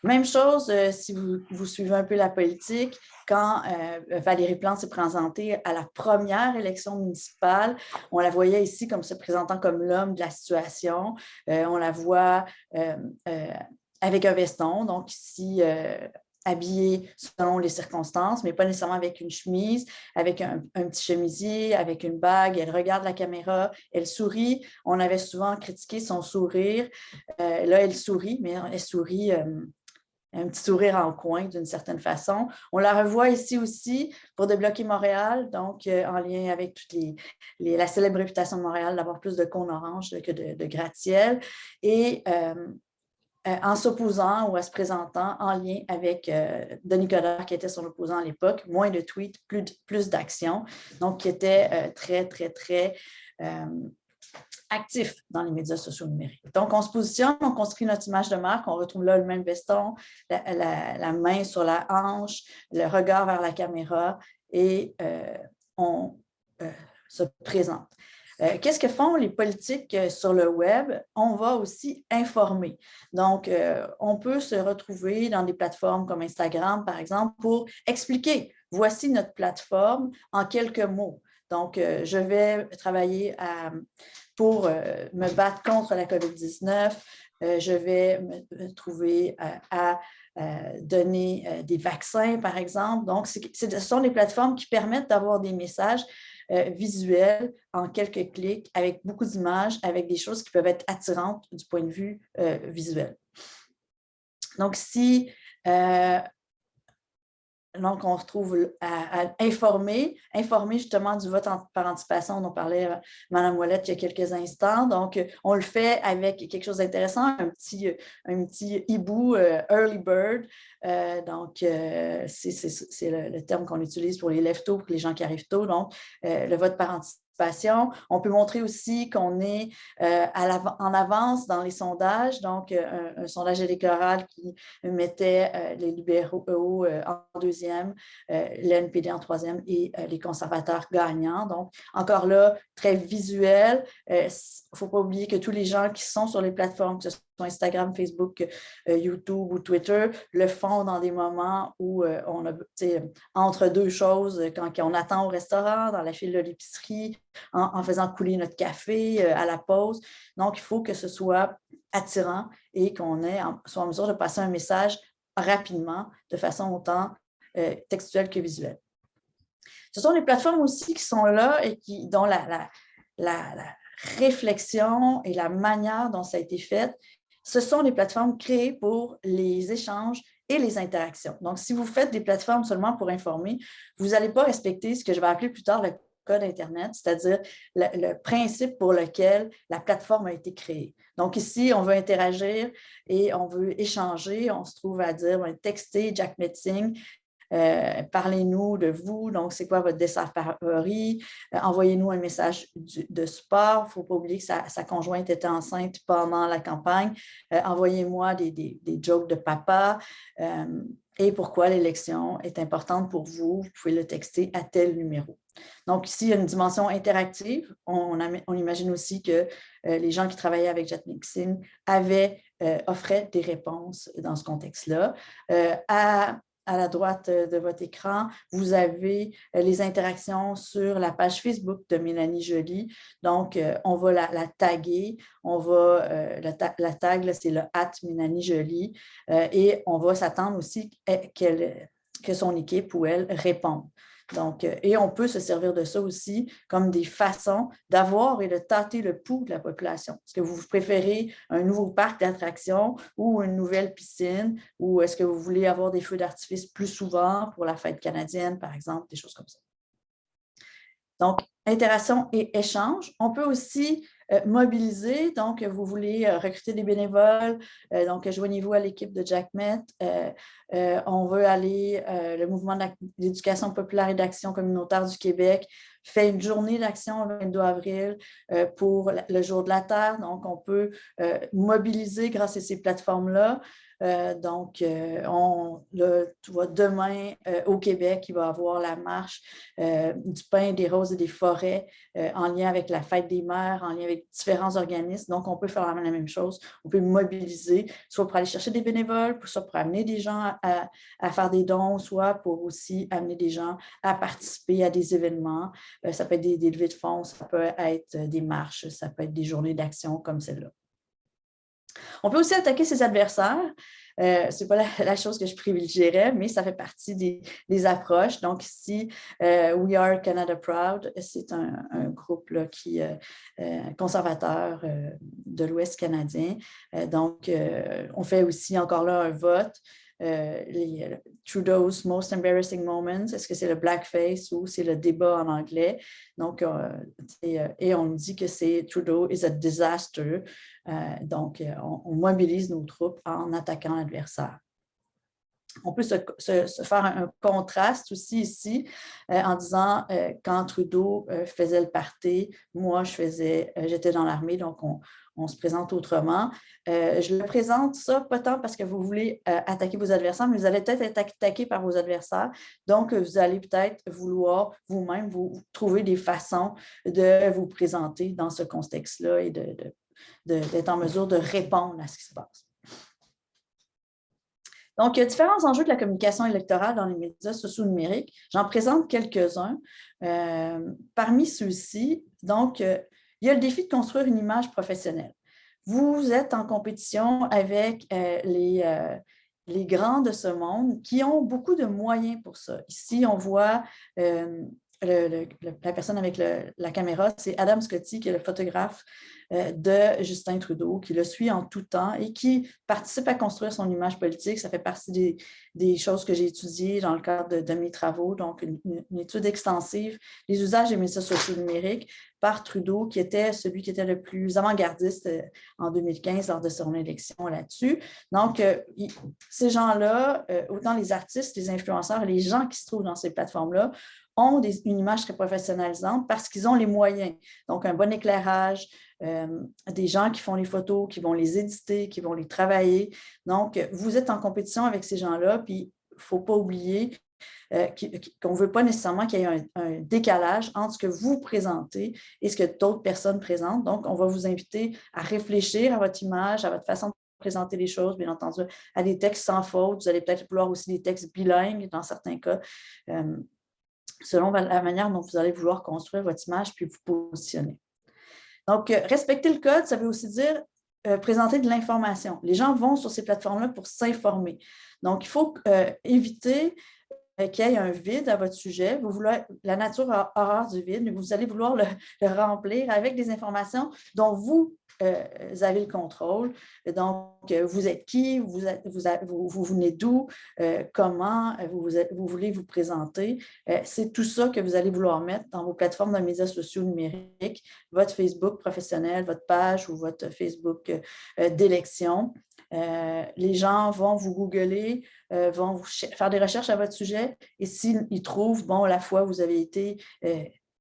Même chose si vous suivez un peu la politique, quand Valérie Plante s'est présentée à la première élection municipale, on la voyait ici comme se présentant comme l'homme de la situation. On la voit avec un veston, donc ici habillée selon les circonstances, mais pas nécessairement avec une chemise, avec un petit chemisier, avec une bague. Elle regarde la caméra, elle sourit. On avait souvent critiqué son sourire. Là, elle sourit, mais elle sourit un petit sourire en coin d'une certaine façon. On la revoit ici aussi pour Débloquer Montréal, donc en lien avec toute la célèbre réputation de Montréal d'avoir plus de cônes oranges que de gratte-ciel. Et en s'opposant ou en se présentant en lien avec Denis Coderre, qui était son opposant à l'époque, moins de tweets, plus d'actions, donc qui était très, très, très actif dans les médias sociaux numériques. Donc, on se positionne, on construit notre image de marque, on retrouve là le même veston, la main sur la hanche, le regard vers la caméra et on se présente. Qu'est-ce que font les politiques sur le web? On va aussi informer. Donc, on peut se retrouver dans des plateformes comme Instagram, par exemple, pour expliquer, voici notre plateforme en quelques mots. Donc, je vais travailler pour me battre contre la COVID-19. Je vais me trouver à donner des vaccins, par exemple. Donc, ce sont des plateformes qui permettent d'avoir des messages visuels en quelques clics, avec beaucoup d'images, avec des choses qui peuvent être attirantes du point de vue visuel. Donc, si donc, on se retrouve à informer justement du vote par anticipation dont parlait Mme Ouellette il y a quelques instants. Donc, on le fait avec quelque chose d'intéressant, un petit hibou, Early Bird. Donc, c'est le terme qu'on utilise pour les lève-tôt, pour les gens qui arrivent tôt. Donc, le vote par anticipation. On peut montrer aussi qu'on est en avance dans les sondages, donc un sondage électoral qui mettait les libéraux en deuxième, l'NPD en troisième et les conservateurs gagnants. Donc, encore là, très visuel. Il ne faut pas oublier que tous les gens qui sont sur les plateformes, que ce soit Instagram, Facebook, YouTube ou Twitter, le font dans des moments où on a, entre deux choses, quand on attend au restaurant, dans la file de l'épicerie, en faisant couler notre café à la pause. Donc, il faut que ce soit attirant et qu'on soit en mesure de passer un message rapidement, de façon autant textuelle que visuelle. Ce sont des plateformes aussi qui sont là et dont la réflexion et la manière dont ça a été fait, ce sont des plateformes créées pour les échanges et les interactions. Donc, si vous faites des plateformes seulement pour informer, vous n'allez pas respecter ce que je vais appeler plus tard le code Internet, c'est-à-dire le principe pour lequel la plateforme a été créée. Donc ici, on veut interagir et on veut échanger. On se trouve à dire, texter Jack Metzing Parlez-nous de vous, donc c'est quoi votre dessert favori? Envoyez-nous un message de support. Il ne faut pas oublier que sa conjointe était enceinte pendant la campagne. Envoyez-moi des jokes de papa. Et pourquoi l'élection est importante pour vous. Vous pouvez le texter à tel numéro. Donc, ici, il y a une dimension interactive. On imagine aussi que les gens qui travaillaient avec Jet Mixing offraient des réponses dans ce contexte-là. À la droite de votre écran, vous avez les interactions sur la page Facebook de Mélanie Joly. Donc, on va la taguer. La tag, c'est le @MélanieJoly. Et on va s'attendre aussi que son équipe ou elle réponde. Donc, et on peut se servir de ça aussi comme des façons d'avoir et de tâter le pouls de la population. Est-ce que vous préférez un nouveau parc d'attractions ou une nouvelle piscine, ou est-ce que vous voulez avoir des feux d'artifice plus souvent pour la fête canadienne, par exemple, des choses comme ça. Donc, interaction et échange. On peut aussi mobiliser, donc vous voulez recruter des bénévoles, donc joignez-vous à l'équipe de JACMET. On veut aller, le mouvement d'éducation populaire et d'action communautaire du Québec fait une journée d'action le 22 avril pour le Jour de la Terre. Donc, on peut mobiliser grâce à ces plateformes-là. Donc, tu vois, demain, au Québec, il va y avoir la marche du pain, des roses et des forêts en lien avec la fête des mères, en lien avec différents organismes. Donc, on peut faire la même chose. On peut mobiliser, soit pour aller chercher des bénévoles, soit pour amener des gens à faire des dons, soit pour aussi amener des gens à participer à des événements. Ça peut être des levées de fonds, ça peut être des marches, ça peut être des journées d'action comme celle-là. On peut aussi attaquer ses adversaires. Ce n'est pas la chose que je privilégierais, mais ça fait partie des approches. Donc ici, We Are Canada Proud, c'est un groupe là, conservateur de l'Ouest canadien. Donc, on fait aussi encore là un vote. Trudeau's Most Embarrassing Moments, est-ce que c'est le blackface ou c'est le débat en anglais? Donc, et on dit que c'est Trudeau is a disaster. Donc, on mobilise nos troupes en attaquant l'adversaire. On peut se faire un contraste aussi ici en disant quand Trudeau faisait le party, moi j'étais dans l'armée, donc on se présente autrement. Je le présente ça pas tant parce que vous voulez attaquer vos adversaires, mais vous allez peut-être être attaqué par vos adversaires. Donc, vous allez peut-être vouloir vous-même vous trouver des façons de vous présenter dans ce contexte-là et d'être en mesure de répondre à ce qui se passe. Donc, il y a différents enjeux de la communication électorale dans les médias sociaux numériques. J'en présente quelques-uns. Parmi ceux-ci, donc, il y a le défi de construire une image professionnelle. Vous êtes en compétition avec les grands de ce monde qui ont beaucoup de moyens pour ça. Ici, on voit la personne avec la caméra, c'est Adam Scotty, qui est le photographe de Justin Trudeau, qui le suit en tout temps et qui participe à construire son image politique. Ça fait partie des choses que j'ai étudiées dans le cadre de mes travaux, donc une étude extensive des usages des médias sociaux numériques par Trudeau, qui était celui qui était le plus avant-gardiste en 2015 lors de son élection là-dessus. Donc, ces gens-là, autant les artistes, les influenceurs, les gens qui se trouvent dans ces plateformes-là, ont une image très professionnalisante parce qu'ils ont les moyens. Donc, un bon éclairage, des gens qui font les photos, qui vont les éditer, qui vont les travailler. Donc, vous êtes en compétition avec ces gens-là, puis il ne faut pas oublier qu'on ne veut pas nécessairement qu'il y ait un décalage entre ce que vous présentez et ce que d'autres personnes présentent. Donc, on va vous inviter à réfléchir à votre image, à votre façon de présenter les choses, bien entendu, à des textes sans faute. Vous allez peut-être vouloir aussi des textes bilingues dans certains cas, selon la manière dont vous allez vouloir construire votre image puis vous positionner. Donc, respecter le code, ça veut aussi dire présenter de l'information. Les gens vont sur ces plateformes-là pour s'informer. Donc, il faut éviter qu'il y ait un vide à votre sujet. La nature a horreur du vide, mais vous allez vouloir le remplir avec des informations dont vous avez le contrôle. Donc, vous êtes qui, vous venez d'où, comment vous voulez vous présenter. C'est tout ça que vous allez vouloir mettre dans vos plateformes de médias sociaux numériques, votre Facebook professionnel, votre page ou votre Facebook d'élection. Les gens vont vous googler, vont faire des recherches à votre sujet et s'ils trouvent, bon, la fois où vous avez été,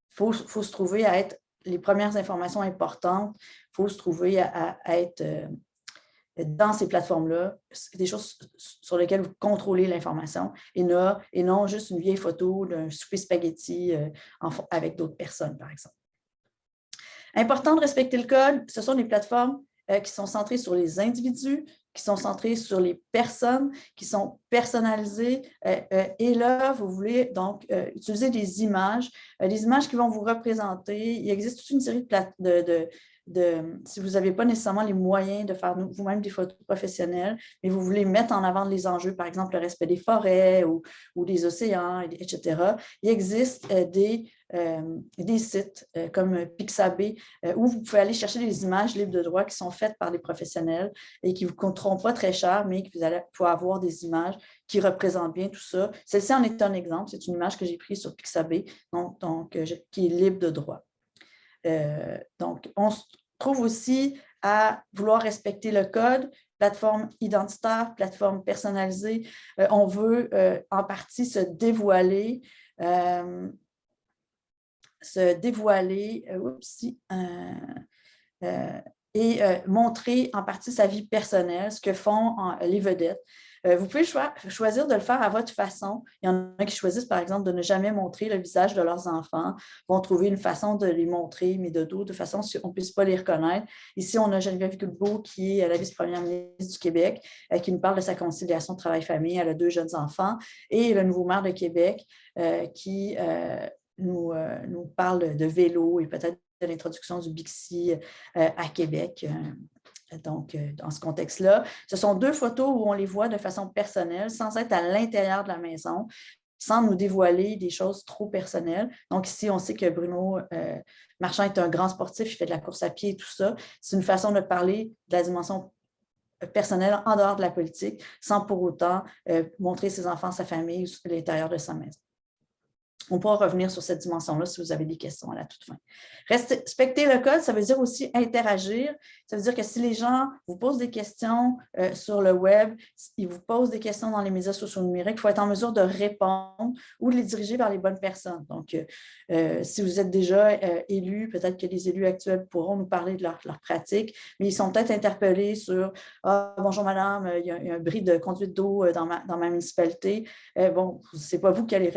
faut se trouver à être les premières informations importantes, il faut se trouver à être dans ces plateformes-là, des choses sur lesquelles vous contrôlez l'information et non juste une vieille photo d'un souper spaghetti avec d'autres personnes, par exemple. Important de respecter le code, ce sont des plateformes qui sont centrées sur les individus, qui sont centrées sur les personnes, qui sont personnalisées. Et là, vous voulez donc utiliser des images qui vont vous représenter. Il existe toute une série si vous n'avez pas nécessairement les moyens de faire vous-même des photos professionnelles, mais vous voulez mettre en avant les enjeux, par exemple le respect des forêts ou des océans, etc., il existe des sites comme Pixabay où vous pouvez aller chercher des images libres de droit qui sont faites par des professionnels et qui ne vous coûteront pas très cher, mais que vous allez pouvoir avoir des images qui représentent bien tout ça. Celle-ci en est un exemple. C'est une image que j'ai prise sur Pixabay, qui est libre de droit. Donc, on se trouve aussi à vouloir respecter le code, plateforme identitaire, plateforme personnalisée. On veut en partie se dévoiler et montrer en partie sa vie personnelle, ce que font les vedettes. Vous pouvez choisir de le faire à votre façon. Il y en a qui choisissent, par exemple, de ne jamais montrer le visage de leurs enfants, vont trouver une façon de les montrer, mais de dos, de façon qu'on ne puisse pas les reconnaître. Ici, on a Geneviève Guilbeault, qui est la vice-première ministre du Québec, qui nous parle de sa conciliation travail-famille. Elle a 2 jeunes enfants. Et le nouveau maire de Québec, qui nous parle de vélo et peut-être de l'introduction du Bixi à Québec. Donc, dans ce contexte-là, ce sont 2 photos où on les voit de façon personnelle, sans être à l'intérieur de la maison, sans nous dévoiler des choses trop personnelles. Donc, ici, on sait que Bruno Marchand est un grand sportif, il fait de la course à pied et tout ça. C'est une façon de parler de la dimension personnelle en dehors de la politique, sans pour autant montrer ses enfants, sa famille ou l'intérieur de sa maison. On pourra revenir sur cette dimension-là si vous avez des questions à la toute fin. Respecter le code, ça veut dire aussi interagir. Ça veut dire que si les gens vous posent des questions sur le web, ils vous posent des questions dans les médias sociaux numériques, il faut être en mesure de répondre ou de les diriger vers les bonnes personnes. Donc, si vous êtes déjà élu, peut-être que les élus actuels pourront nous parler de leur pratique, mais ils sont peut-être interpellés sur « Ah, bonjour madame, il y a un bris de conduite d'eau dans ma municipalité. » Bon, ce n'est pas vous qui allez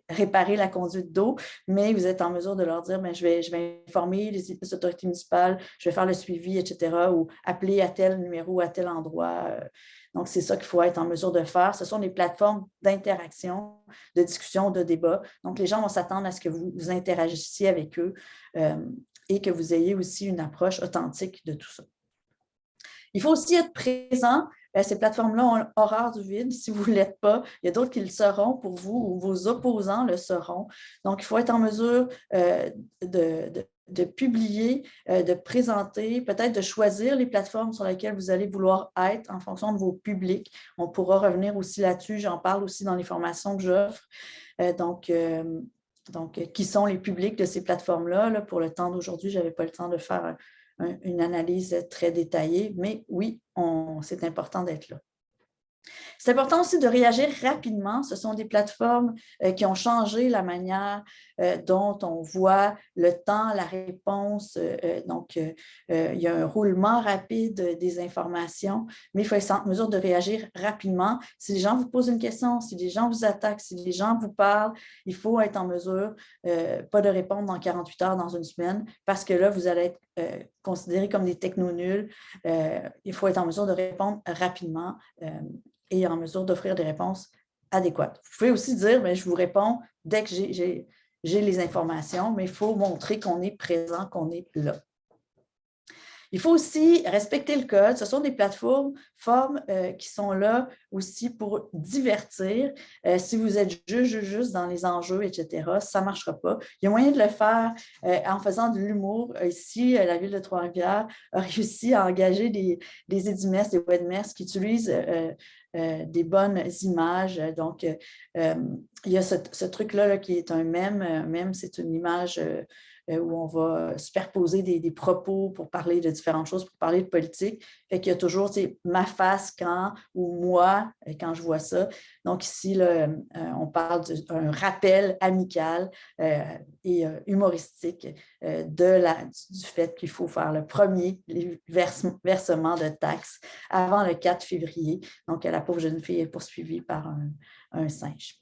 réparer la conduite d'eau, mais vous êtes en mesure de leur dire « je vais informer les autorités municipales, je vais faire le suivi, etc. » ou « appeler à tel numéro, à tel endroit. » Donc, c'est ça qu'il faut être en mesure de faire. Ce sont des plateformes d'interaction, de discussion, de débat. Donc, les gens vont s'attendre à ce que vous interagissiez avec eux et que vous ayez aussi une approche authentique de tout ça. Il faut aussi être présent. Ces plateformes-là ont horreur du vide. Si vous ne l'êtes pas, il y a d'autres qui le seront pour vous ou vos opposants le seront. Donc, il faut être en mesure de publier, de présenter, peut-être de choisir les plateformes sur lesquelles vous allez vouloir être en fonction de vos publics. On pourra revenir aussi là-dessus. J'en parle aussi dans les formations que j'offre. Donc, qui sont les publics de ces plateformes-là? Là, pour le temps d'aujourd'hui, je n'avais pas le temps de faire une analyse très détaillée, mais oui, c'est important d'être là. C'est important aussi de réagir rapidement. Ce sont des plateformes qui ont changé la manière dont on voit le temps, la réponse. Donc, il y a un roulement rapide des informations, mais il faut être en mesure de réagir rapidement. Si les gens vous posent une question, si les gens vous attaquent, si les gens vous parlent, il faut être en mesure, pas de répondre dans 48 heures, dans une semaine, parce que là, vous allez être considérés comme des techno-nuls. Il faut être en mesure de répondre rapidement et en mesure d'offrir des réponses adéquates. Vous pouvez aussi dire, je vous réponds dès que j'ai les informations, mais il faut montrer qu'on est présent, qu'on est là. Il faut aussi respecter le code. Ce sont des plateformes qui sont là aussi pour divertir. Si vous êtes juste dans les enjeux, etc., ça ne marchera pas. Il y a moyen de le faire en faisant de l'humour. Ici, la ville de Trois-Rivières a réussi à engager des édimestres, des webmestres qui utilisent des bonnes images. Donc, il y a ce truc-là qui est un mème. Un mème, c'est une image où on va superposer des propos pour parler de différentes choses, pour parler de politique. Fait qu'il y a toujours ma face ou moi quand je vois ça. Donc ici, là, on parle d'un rappel amical et humoristique du fait qu'il faut faire le premier versement de taxes avant le 4 février. Donc, la pauvre jeune fille est poursuivie par un singe.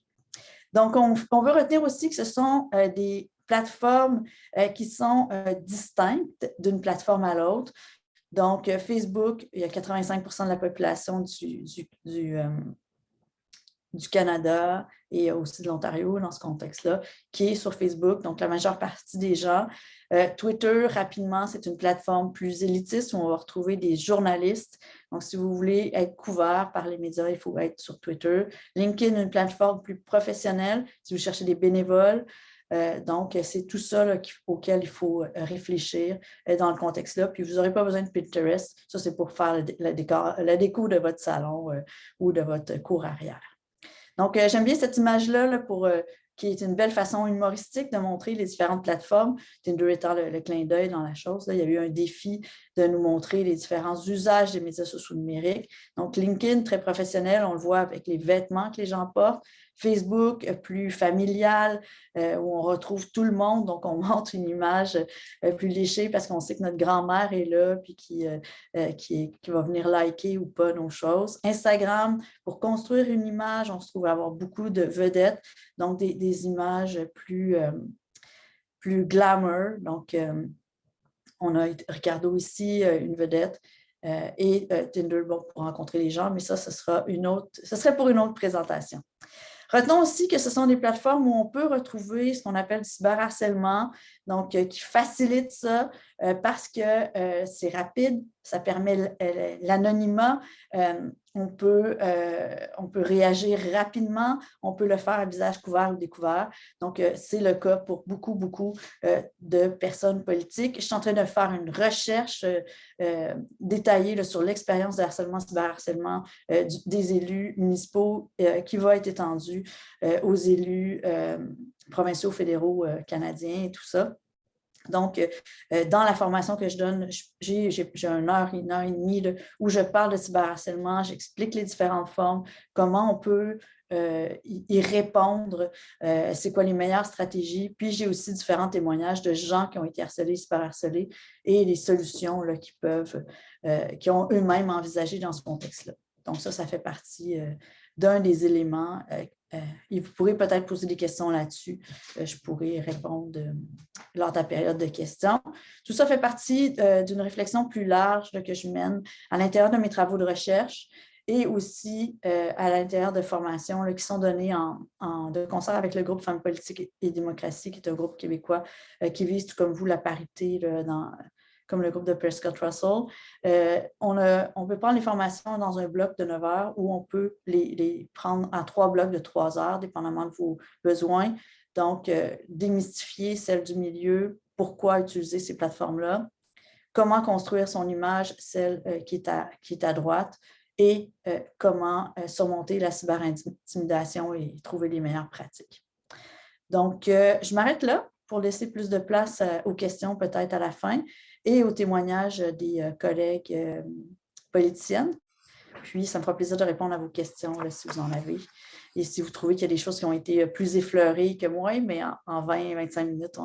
Donc, on veut retenir aussi que ce sont des plateformes qui sont distinctes d'une plateforme à l'autre. Donc, Facebook, il y a 85% de la population du Canada et aussi de l'Ontario dans ce contexte-là, qui est sur Facebook, donc la majeure partie des gens. Twitter, rapidement, c'est une plateforme plus élitiste où on va retrouver des journalistes. Donc, si vous voulez être couvert par les médias, il faut être sur Twitter. LinkedIn, une plateforme plus professionnelle, si vous cherchez des bénévoles. Donc, c'est tout ça là, auquel il faut réfléchir dans le contexte-là. Puis, vous n'aurez pas besoin de Pinterest. Ça, c'est pour faire la déco de votre salon ou de votre cour arrière. Donc, j'aime bien cette image-là qui est une belle façon humoristique de montrer les différentes plateformes. Tinder étant le clin d'œil dans la chose. Là, il y a eu un défi de nous montrer les différents usages des médias sociaux numériques. Donc, LinkedIn, très professionnel, on le voit avec les vêtements que les gens portent. Facebook, plus familial, où on retrouve tout le monde. Donc, on montre une image plus léchée parce qu'on sait que notre grand-mère est là puis qui va venir liker ou pas nos choses. Instagram, pour construire une image, on se trouve à avoir beaucoup de vedettes, donc des images plus glamour. Donc, on a Ricardo ici, une vedette, et Tinder pour rencontrer les gens, mais ça, ce serait pour une autre présentation. Retenons aussi que ce sont des plateformes où on peut retrouver ce qu'on appelle du cyberharcèlement, donc qui facilite ça parce que c'est rapide, ça permet l'anonymat, on peut réagir rapidement, on peut le faire à visage couvert ou découvert. Donc, c'est le cas pour beaucoup, beaucoup de personnes politiques. Je suis en train de faire une recherche détaillée là, sur l'expérience de harcèlement, cyberharcèlement des élus municipaux qui va être étendue aux élus provinciaux, fédéraux, canadiens et tout ça. Donc, dans la formation que je donne, j'ai une heure et demie là, où je parle de cyberharcèlement, j'explique les différentes formes, comment on peut y répondre, c'est quoi les meilleures stratégies. Puis, j'ai aussi différents témoignages de gens qui ont été harcelés, cyberharcelés et les solutions là, qui ont eux-mêmes envisagé dans ce contexte-là. Donc, ça fait partie d'un des éléments. Et vous pourrez peut-être poser des questions là-dessus. Je pourrai répondre lors de la période de questions. Tout ça fait partie d'une réflexion plus large là, que je mène à l'intérieur de mes travaux de recherche et aussi à l'intérieur de formations là, qui sont données de concert avec le groupe Femmes politiques et démocratie, qui est un groupe québécois qui vise, tout comme vous, la parité là, comme le groupe de Prescott Russell. On peut prendre les formations dans un bloc de 9 heures ou on peut les prendre en 3 blocs de 3 heures, dépendamment de vos besoins. Donc, démystifier celle du milieu, pourquoi utiliser ces plateformes-là, comment construire son image, celle qui est à droite, et comment surmonter la cyberintimidation et trouver les meilleures pratiques. Donc, je m'arrête là pour laisser plus de place aux questions peut-être à la fin et aux témoignages des collègues politiciennes. Puis, ça me fera plaisir de répondre à vos questions là, si vous en avez. Et si vous trouvez qu'il y a des choses qui ont été plus effleurées que moi, mais en 20-25 minutes,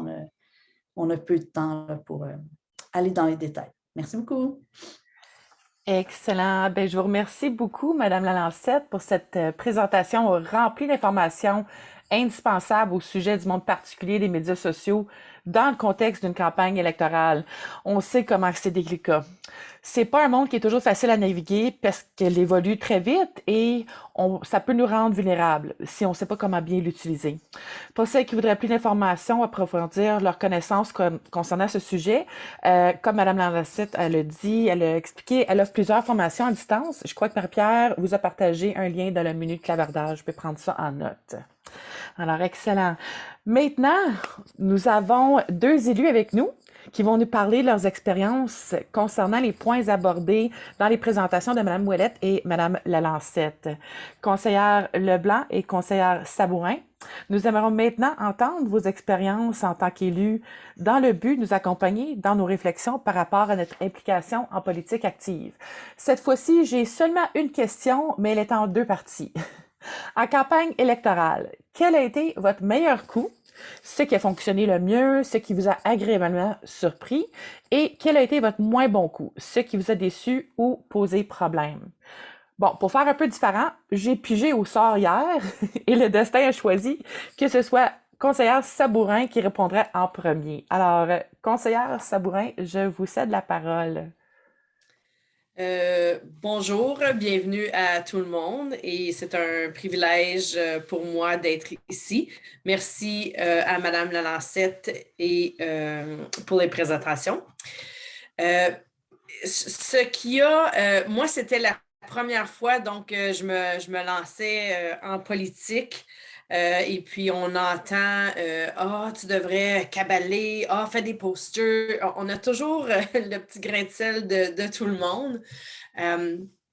on a peu de temps là, pour aller dans les détails. Merci beaucoup. Excellent. Je vous remercie beaucoup, Madame Lalancette, pour cette présentation remplie d'informations indispensables au sujet du monde particulier des médias sociaux dans le contexte d'une campagne électorale. On sait comment c'est délicat. C'est pas un monde qui est toujours facile à naviguer parce qu'elle évolue très vite et ça peut nous rendre vulnérables si on ne sait pas comment bien l'utiliser. Pour celles qui voudraient plus d'informations, approfondir leurs connaissances concernant ce sujet, comme Mme Lalancette, elle a dit, elle a expliqué, elle offre plusieurs formations à distance. Je crois que Marie-Pierre vous a partagé un lien dans le menu de clavardage. Je peux prendre ça en note. Alors, excellent. Maintenant, nous avons 2 élus avec nous qui vont nous parler de leurs expériences concernant les points abordés dans les présentations de Mme Ouellette et Mme Lalancette. Conseillère Leblanc et conseillère Sabourin, Nous aimerons maintenant entendre vos expériences en tant qu'élus dans le but de nous accompagner dans nos réflexions par rapport à notre implication en politique active. Cette fois-ci, j'ai seulement une question, mais elle est en deux parties. En campagne électorale, quel a été votre meilleur coup, ce qui a fonctionné le mieux, ce qui vous a agréablement surpris, et quel a été votre moins bon coup, ce qui vous a déçu ou posé problème? Bon, pour faire un peu différent, j'ai pigé au sort hier et le destin a choisi que ce soit conseillère Sabourin qui répondrait en premier. Alors, conseillère Sabourin, je vous cède la parole. Bonjour, bienvenue à tout le monde et c'est un privilège pour moi d'être ici. Merci à Madame Lalancette et pour les présentations. Moi, c'était la première fois, donc je me lançais en politique. Et puis, on entend tu devrais cabaler, fais des posters. On a toujours le petit grain de sel de tout le monde.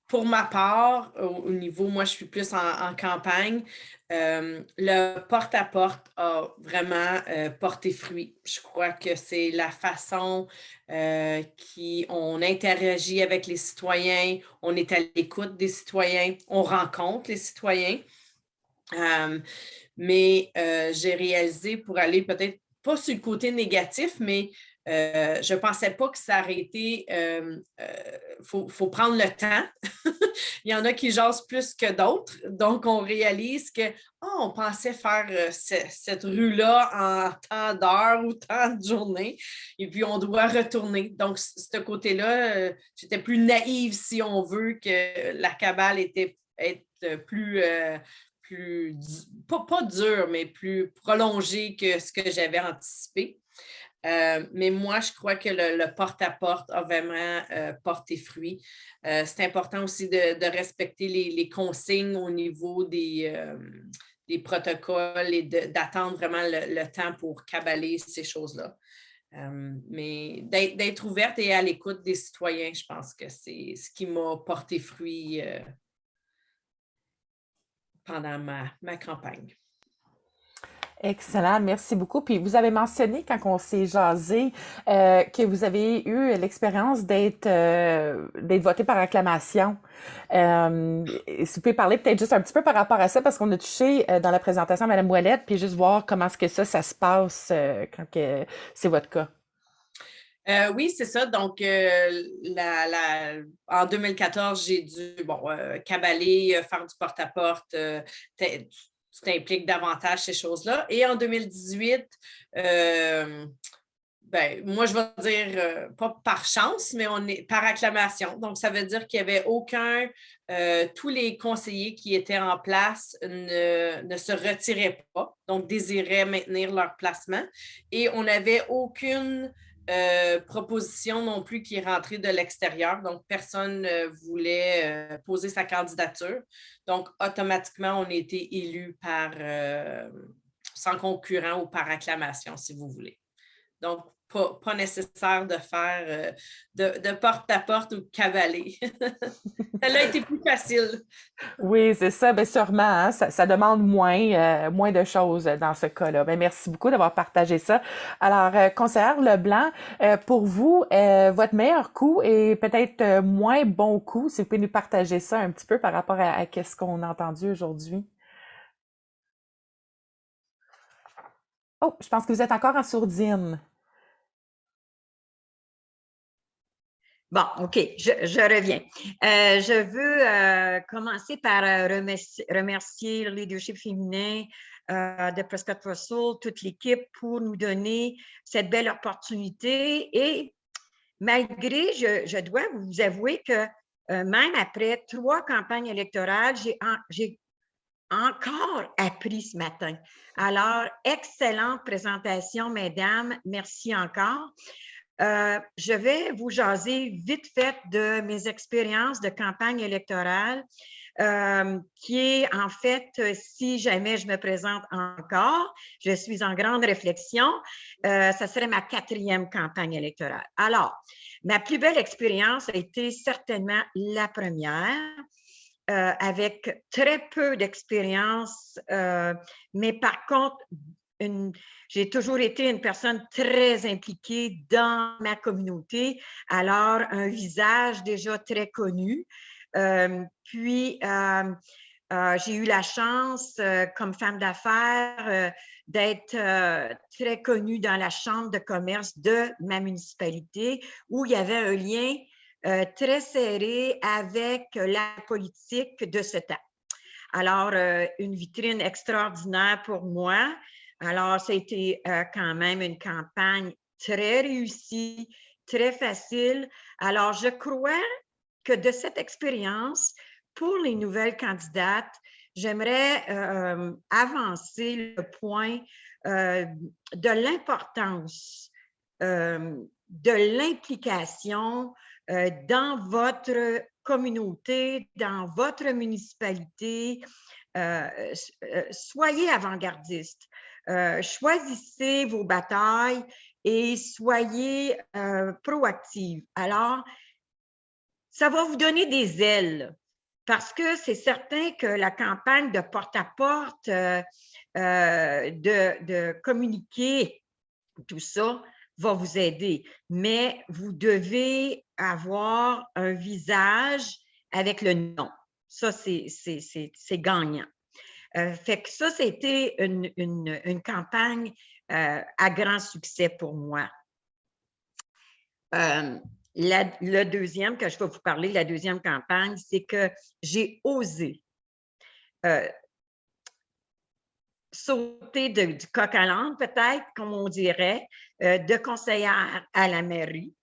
Pour ma part, au niveau, moi, je suis plus en campagne. Le porte-à-porte a vraiment porté fruit. Je crois que c'est la façon on interagit avec les citoyens, on est à l'écoute des citoyens, on rencontre les citoyens. Mais j'ai réalisé, pour aller peut-être pas sur le côté négatif, mais je ne pensais pas que ça aurait été... faut prendre le temps. Il y en a qui jasent plus que d'autres. Donc, on réalise que on pensait faire cette rue-là en tant d'heures ou tant de journées. Et puis, on doit retourner. Donc, ce côté-là, j'étais plus naïve, si on veut, que la cabale était plus pas dur, mais plus prolongé que ce que j'avais anticipé. Mais moi, je crois que le porte-à-porte a vraiment porté fruit. C'est important aussi de respecter les consignes au niveau des protocoles et d'attendre vraiment le temps pour cabaler ces choses-là. Mais d'être ouverte et à l'écoute des citoyens, je pense que c'est ce qui m'a porté fruit pendant ma campagne. Excellent, merci beaucoup. Puis vous avez mentionné quand on s'est jasé que vous avez eu l'expérience d'être voté par acclamation. Si vous pouvez parler peut-être juste un petit peu par rapport à ça, parce qu'on a touché dans la présentation à Mme Ouellette, puis juste voir comment est-ce que ça se passe quand c'est votre cas. Oui, c'est ça. Donc, en 2014, j'ai dû cabaler, faire du porte-à-porte. Tu t'impliques davantage ces choses-là. Et en 2018, moi, je vais dire, pas par chance, mais on est par acclamation. Donc, ça veut dire qu'il n'y avait tous les conseillers qui étaient en place ne se retiraient pas, donc désiraient maintenir leur placement. Et on n'avait aucune proposition non plus qui est rentrée de l'extérieur. Donc, personne ne voulait poser sa candidature. Donc, automatiquement, on a été élu sans concurrent ou par acclamation, si vous voulez. Donc, pas nécessaire de faire de porte-à-porte ou de cavaler. Ça a été plus facile. Oui, c'est ça. Bien, sûrement, hein, ça demande moins de choses dans ce cas-là. Bien, merci beaucoup d'avoir partagé ça. Alors, conseillère Leblanc, pour vous, votre meilleur coup et peut-être moins bon coup, si vous pouvez nous partager ça un petit peu par rapport à ce qu'on a entendu aujourd'hui. Oh, je pense que vous êtes encore en sourdine. Bon, OK, je reviens. Je veux commencer par remercier le leadership féminin de Prescott Russell, toute l'équipe pour nous donner cette belle opportunité. Et malgré, je dois vous avouer que même après 3 campagnes électorales, j'ai encore appris ce matin. Alors, excellente présentation, mesdames. Merci encore. Je vais vous jaser vite fait de mes expériences de campagne électorale, qui est en fait, si jamais je me présente encore, je suis en grande réflexion, ça serait ma 4e campagne électorale. Alors, ma plus belle expérience a été certainement la première. avec très peu d'expérience, mais par contre, j'ai toujours été une personne très impliquée dans ma communauté, alors un visage déjà très connu. Puis, j'ai eu la chance, comme femme d'affaires, d'être très connue dans la chambre de commerce de ma municipalité, où il y avait un lien très serré avec la politique de ce temps. Alors, une vitrine extraordinaire pour moi. Alors, ça a été quand même une campagne très réussie, très facile. Alors, je crois que de cette expérience, pour les nouvelles candidates, j'aimerais avancer le point de l'importance de l'implication dans votre communauté, dans votre municipalité. Soyez avant-gardiste. Choisissez vos batailles et soyez proactifs. Alors, ça va vous donner des ailes parce que c'est certain que la campagne de porte-à-porte, de communiquer, tout ça va vous aider. Mais vous devez avoir un visage avec le nom. Ça, c'est gagnant. Fait que ça, c'était une campagne à grand succès pour moi. Le deuxième que je vais vous parler, la deuxième campagne, c'est que j'ai osé sauter du coq à l'âne, peut-être, comme on dirait, de conseillère à la mairie.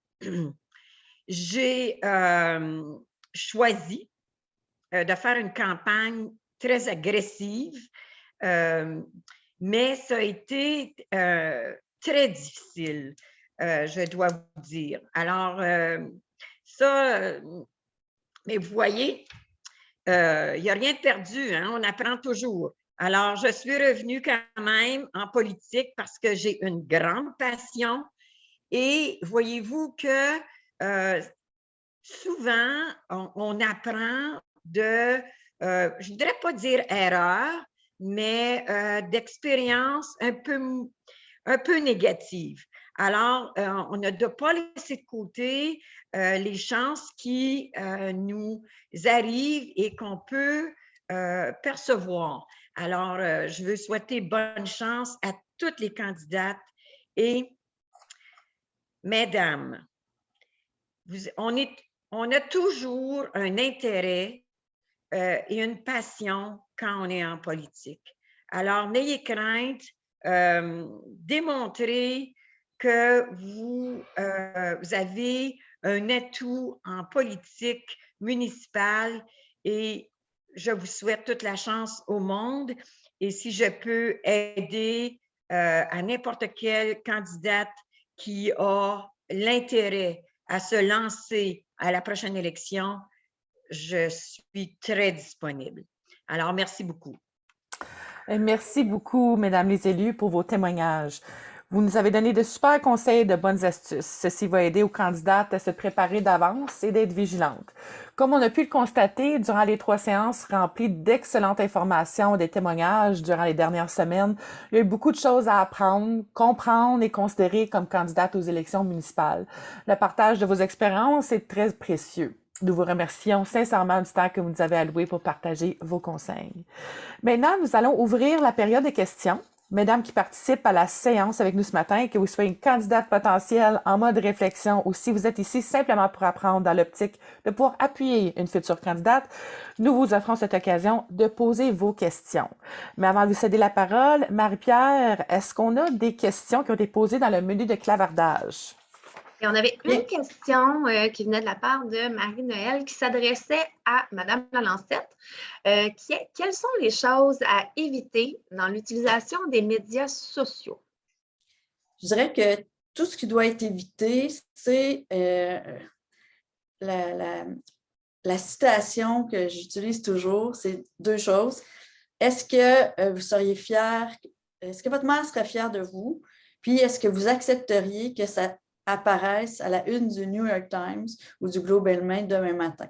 J'ai choisi de faire une campagne très agressive, mais ça a été très difficile, je dois vous dire. Alors, mais vous voyez, il n'y a rien de perdu, hein, on apprend toujours. Alors, je suis revenue quand même en politique parce que j'ai une grande passion et voyez-vous que souvent, on apprend de, je ne voudrais pas dire erreur, mais d'expériences un peu négatives. Alors, on ne doit pas laisser de côté les chances qui nous arrivent et qu'on peut percevoir. Alors, je veux souhaiter bonne chance à toutes les candidates et mesdames, on a toujours un intérêt et une passion quand on est en politique. Alors, n'ayez crainte, démontrez que vous avez un atout en politique municipale et je vous souhaite toute la chance au monde. Et si je peux aider à n'importe quelle candidate qui a l'intérêt à se lancer à la prochaine élection, je suis très disponible. Alors, merci beaucoup. Merci beaucoup, Mesdames les élues, pour vos témoignages. Vous nous avez donné de super conseils et de bonnes astuces. Ceci va aider aux candidates à se préparer d'avance et d'être vigilantes. Comme on a pu le constater durant les 3 séances remplies d'excellentes informations et des témoignages durant les dernières semaines, il y a eu beaucoup de choses à apprendre, comprendre et considérer comme candidate aux élections municipales. Le partage de vos expériences est très précieux. Nous vous remercions sincèrement du temps que vous nous avez alloué pour partager vos conseils. Maintenant, nous allons ouvrir la période des questions. Mesdames qui participent à la séance avec nous ce matin, que vous soyez une candidate potentielle en mode réflexion ou si vous êtes ici simplement pour apprendre dans l'optique de pouvoir appuyer une future candidate, nous vous offrons cette occasion de poser vos questions. Mais avant de vous céder la parole, Marie-Pierre, est-ce qu'on a des questions qui ont été posées dans le menu de clavardage? Et on avait une question qui venait de la part de Marie-Noël qui s'adressait à Mme Lalancette, qui est « Quelles sont les choses à éviter dans l'utilisation des médias sociaux? » Je dirais que tout ce qui doit être évité, c'est la citation que j'utilise toujours, c'est 2 choses. Est-ce que vous seriez fier, est-ce que votre mère serait fière de vous? Puis, est-ce que vous accepteriez que ça apparaissent à la une du New York Times ou du Globe and Mail demain matin.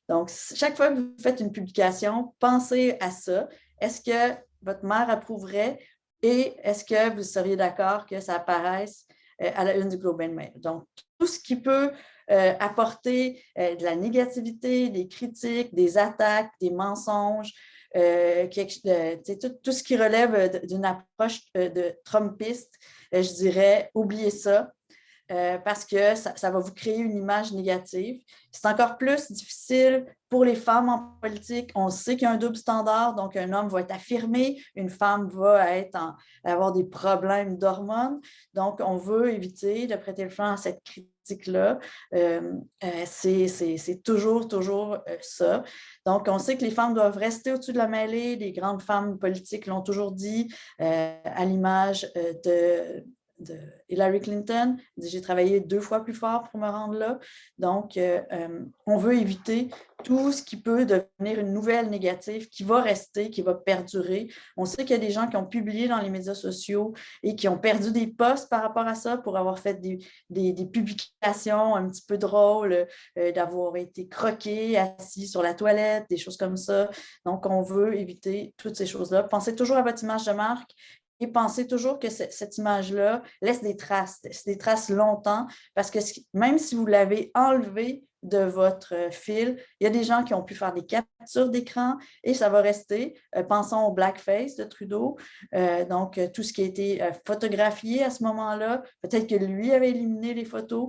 Donc, chaque fois que vous faites une publication, pensez à ça. Est-ce que votre maire approuverait et est-ce que vous seriez d'accord que ça apparaisse à la une du Globe and Mail? Donc, tout ce qui peut apporter de la négativité, des critiques, des attaques, des mensonges, tout ce qui relève d'une approche de Trumpiste, je dirais, oubliez ça. Parce que ça va vous créer une image négative. C'est encore plus difficile pour les femmes en politique. On sait qu'il y a un double standard, donc un homme va être affirmé, une femme va avoir des problèmes d'hormones. Donc, on veut éviter de prêter le flanc à cette critique-là. C'est toujours ça. Donc, on sait que les femmes doivent rester au-dessus de la mêlée. Les grandes femmes politiques l'ont toujours dit, à l'image de Hillary Clinton. J'ai travaillé 2 fois plus fort pour me rendre là. Donc, on veut éviter tout ce qui peut devenir une nouvelle négative qui va rester, qui va perdurer. On sait qu'il y a des gens qui ont publié dans les médias sociaux et qui ont perdu des posts par rapport à ça pour avoir fait des publications un petit peu drôles, d'avoir été croqués, assis sur la toilette, des choses comme ça. Donc, on veut éviter toutes ces choses-là. Pensez toujours à votre image de marque. Et pensez toujours que cette image-là laisse des traces longtemps, parce que même si vous l'avez enlevé de votre fil, il y a des gens qui ont pu faire des captures d'écran et ça va rester. Pensons au blackface de Trudeau. Donc, tout ce qui a été photographié à ce moment-là, peut-être que lui avait éliminé les photos,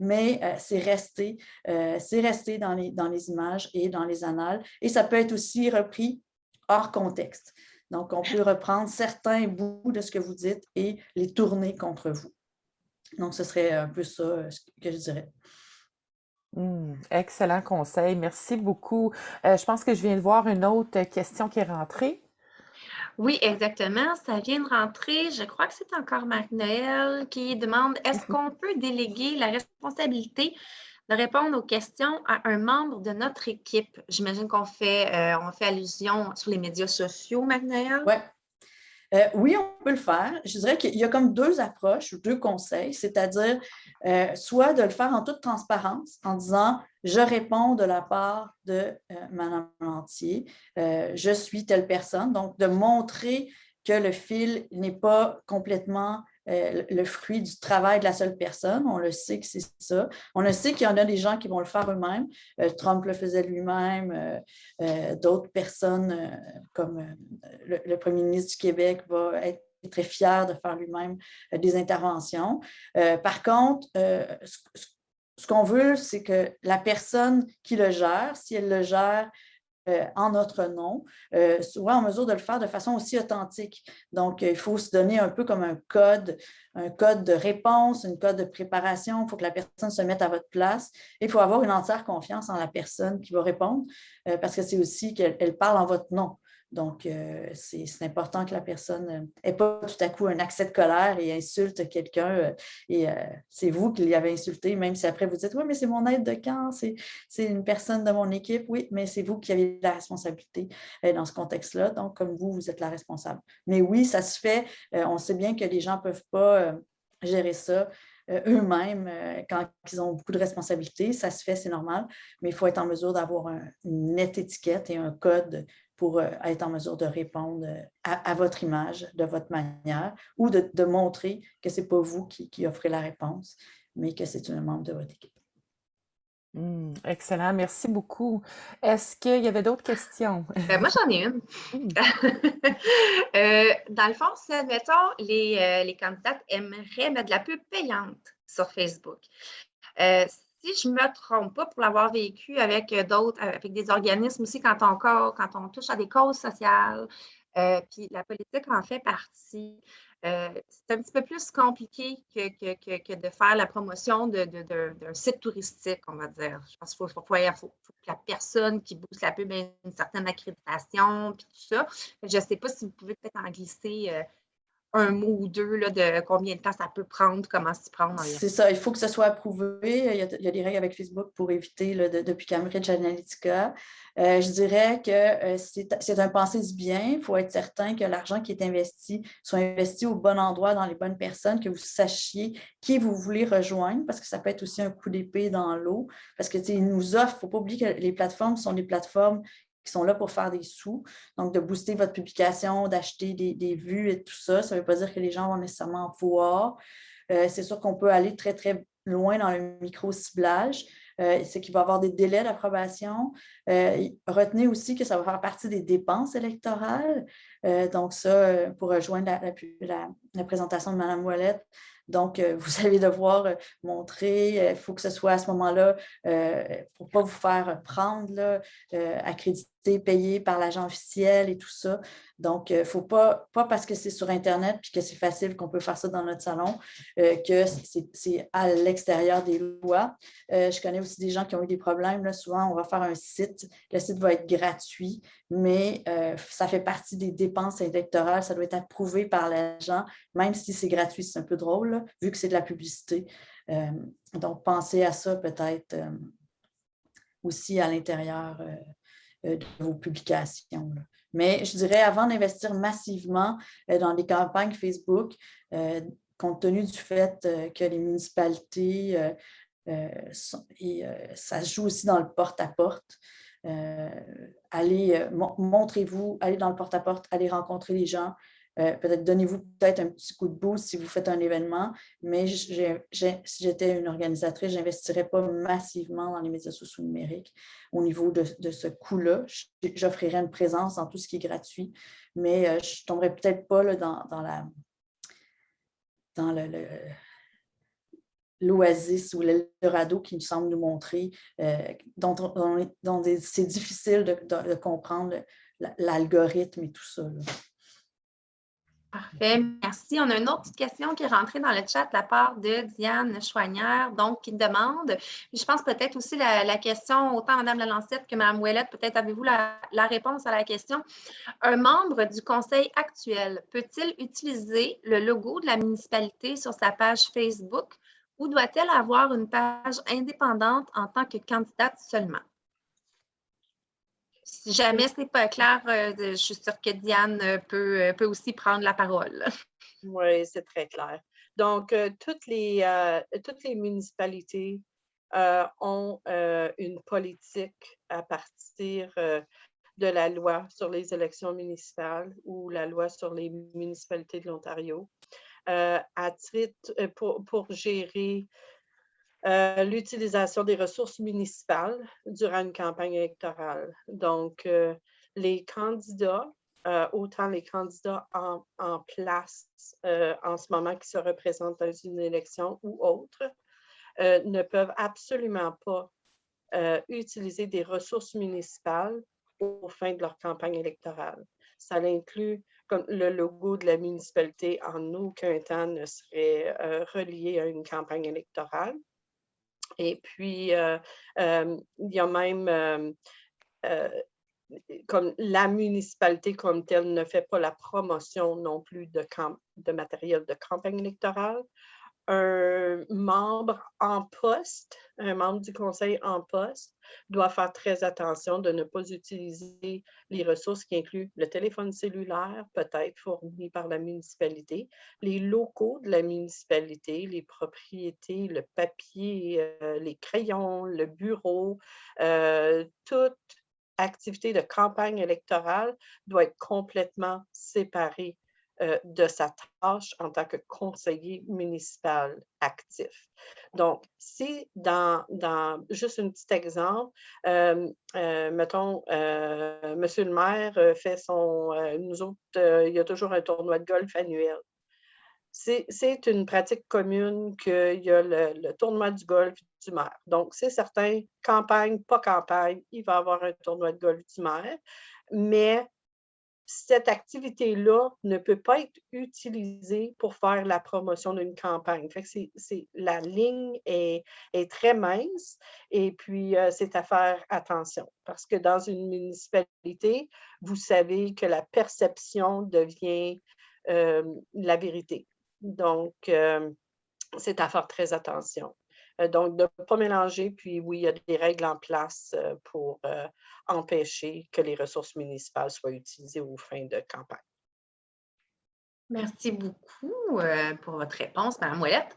mais c'est resté dans les images et dans les annales. Et ça peut être aussi repris hors contexte. Donc, on peut reprendre certains bouts de ce que vous dites et les tourner contre vous. Donc, ce serait un peu ça que je dirais. Excellent conseil. Merci beaucoup. Je pense que je viens de voir une autre question qui est rentrée. Oui, exactement. Ça vient de rentrer. Je crois que c'est encore Marie-Noël qui demande, est-ce qu'on peut déléguer la responsabilité de répondre aux questions à un membre de notre équipe? J'imagine qu'on fait allusion sur les médias sociaux, Marie-Noël. Ouais. Oui, on peut le faire. Je dirais qu'il y a comme 2 approches ou 2 conseils, c'est-à-dire soit de le faire en toute transparence en disant « je réponds de la part de Mme Lantier, je suis telle personne », donc de montrer que le fil n'est pas complètement le fruit du travail de la seule personne. On le sait que c'est ça. On le sait qu'il y en a des gens qui vont le faire eux-mêmes. Trump le faisait lui-même. D'autres personnes comme le premier ministre du Québec va être très fier de faire lui-même des interventions. Par contre, ce qu'on veut, c'est que la personne qui le gère, si elle le gère en notre nom, soit en mesure de le faire de façon aussi authentique. Donc, il faut se donner un peu comme un code de réponse, un code de préparation. Il faut que la personne se mette à votre place. Et il faut avoir une entière confiance en la personne qui va répondre, parce que c'est aussi qu'elle parle en votre nom. Donc, c'est important que la personne n'ait pas tout à coup un accès de colère et insulte quelqu'un et c'est vous qui l'avez insulté, même si après vous dites « Oui, mais c'est mon aide de camp, c'est une personne de mon équipe. » Oui, mais c'est vous qui avez la responsabilité dans ce contexte-là. Donc, comme vous êtes la responsable. Mais oui, ça se fait. On sait bien que les gens ne peuvent pas gérer ça eux-mêmes quand ils ont beaucoup de responsabilités. Ça se fait, c'est normal, mais il faut être en mesure d'avoir une nette étiquette et un code pour être en mesure de répondre à votre image, de votre manière, ou de montrer que ce n'est pas vous qui offrez la réponse, mais que c'est un membre de votre équipe. Excellent, merci beaucoup. Est-ce qu'il y avait d'autres questions? Moi, j'en ai une. Dans le fond, si, admettons, les candidates aimeraient mettre de la pub payante sur Facebook. Si je ne me trompe pas, pour l'avoir vécu avec d'autres, avec des organismes aussi, quand on touche à des causes sociales, puis la politique en fait partie, c'est un petit peu plus compliqué que de faire la promotion d'un site touristique, on va dire. Je pense qu'il faut que la personne qui booste la pub ait une certaine accréditation, puis tout ça. Je ne sais pas si vous pouvez peut-être en glisser un mot ou deux là, de combien de temps ça peut prendre, comment s'y prendre environ? C'est ça, il faut que ce soit approuvé. Il y a des règles avec Facebook pour éviter là, depuis Cambridge Analytica. Je dirais que c'est un penser du bien. Il faut être certain que l'argent qui est investi soit investi au bon endroit, dans les bonnes personnes, que vous sachiez qui vous voulez rejoindre, parce que ça peut être aussi un coup d'épée dans l'eau. Parce que ils nous offrent, il ne faut pas oublier que les plateformes sont des plateformes qui sont là pour faire des sous. Donc, de booster votre publication, d'acheter des vues et tout ça, ça ne veut pas dire que les gens vont nécessairement voir. C'est sûr qu'on peut aller très, très loin dans le micro-ciblage. C'est qu'il va y avoir des délais d'approbation. Retenez aussi que ça va faire partie des dépenses électorales. Donc, ça, pour rejoindre la présentation de Mme Ouellette, donc, vous allez devoir montrer, il faut que ce soit à ce moment-là, pour ne pas vous faire prendre, là, accrédité, payé par l'agent officiel et tout ça. Donc, il ne faut pas parce que c'est sur Internet puis que c'est facile qu'on peut faire ça dans notre salon, que c'est à l'extérieur des lois. Je connais aussi des gens qui ont eu des problèmes. Là, souvent, on va faire un site. Le site va être gratuit, mais ça fait partie des dépenses électorales. Ça doit être approuvé par l'agent, même si c'est gratuit. C'est un peu drôle, là, vu que c'est de la publicité. Donc, pensez à ça peut-être aussi à l'intérieur de vos publications. Là. Mais je dirais, avant d'investir massivement dans des campagnes Facebook, compte tenu du fait que les municipalités, ça se joue aussi dans le porte-à-porte, montrez-vous, allez dans le porte-à-porte, allez rencontrer les gens. Peut-être donnez-vous peut-être un petit coup de boost si vous faites un événement, mais si j'étais une organisatrice, je n'investirais pas massivement dans les médias sociaux numériques au niveau de ce coût-là. J'offrirais une présence dans tout ce qui est gratuit, mais je ne tomberais peut-être pas là, dans l'oasis ou l'Eldorado qui nous semble nous montrer, dont c'est difficile de comprendre l'algorithme et tout ça. Là. Parfait, merci. On a une autre petite question qui est rentrée dans le chat de la part de Diane Chouanière, donc qui demande, je pense peut-être aussi la question, autant Mme Lalancette que Mme Ouellette, peut-être avez-vous la réponse à la question. Un membre du conseil actuel peut-il utiliser le logo de la municipalité sur sa page Facebook ou doit-elle avoir une page indépendante en tant que candidate seulement? Si jamais ce n'est pas clair, je suis sûre que Diane peut aussi prendre la parole. Oui, c'est très clair. Donc, toutes les municipalités ont une politique à partir de la loi sur les élections municipales ou la loi sur les municipalités de l'Ontario pour gérer l'utilisation des ressources municipales durant une campagne électorale. Donc, les candidats, autant les candidats en place en ce moment qui se représentent dans une élection ou autre, ne peuvent absolument pas utiliser des ressources municipales aux fins de leur campagne électorale. Ça inclut comme le logo de la municipalité en aucun temps ne serait relié à une campagne électorale. Et puis, il y a même, comme la municipalité comme telle ne fait pas la promotion non plus de matériel de campagne électorale. Un membre en poste, un membre du conseil en poste, doit faire très attention de ne pas utiliser les ressources qui incluent le téléphone cellulaire, peut-être fourni par la municipalité, les locaux de la municipalité, les propriétés, le papier, les crayons, le bureau, toute activité de campagne électorale doit être complètement séparée de sa tâche en tant que conseiller municipal actif. Donc, si juste un petit exemple, mettons, monsieur le maire fait nous autres, il y a toujours un tournoi de golf annuel. C'est une pratique commune qu'il y a le tournoi du golf du maire. Donc, c'est certain, campagne, pas campagne, il va y avoir un tournoi de golf du maire, mais cette activité-là ne peut pas être utilisée pour faire la promotion d'une campagne. Fait que la ligne est très mince et puis c'est à faire attention parce que dans une municipalité, vous savez que la perception devient la vérité. Donc, c'est à faire très attention. Donc, de ne pas mélanger, puis oui, il y a des règles en place pour empêcher que les ressources municipales soient utilisées aux fins de campagne. Merci beaucoup pour votre réponse, Mme Ouellette.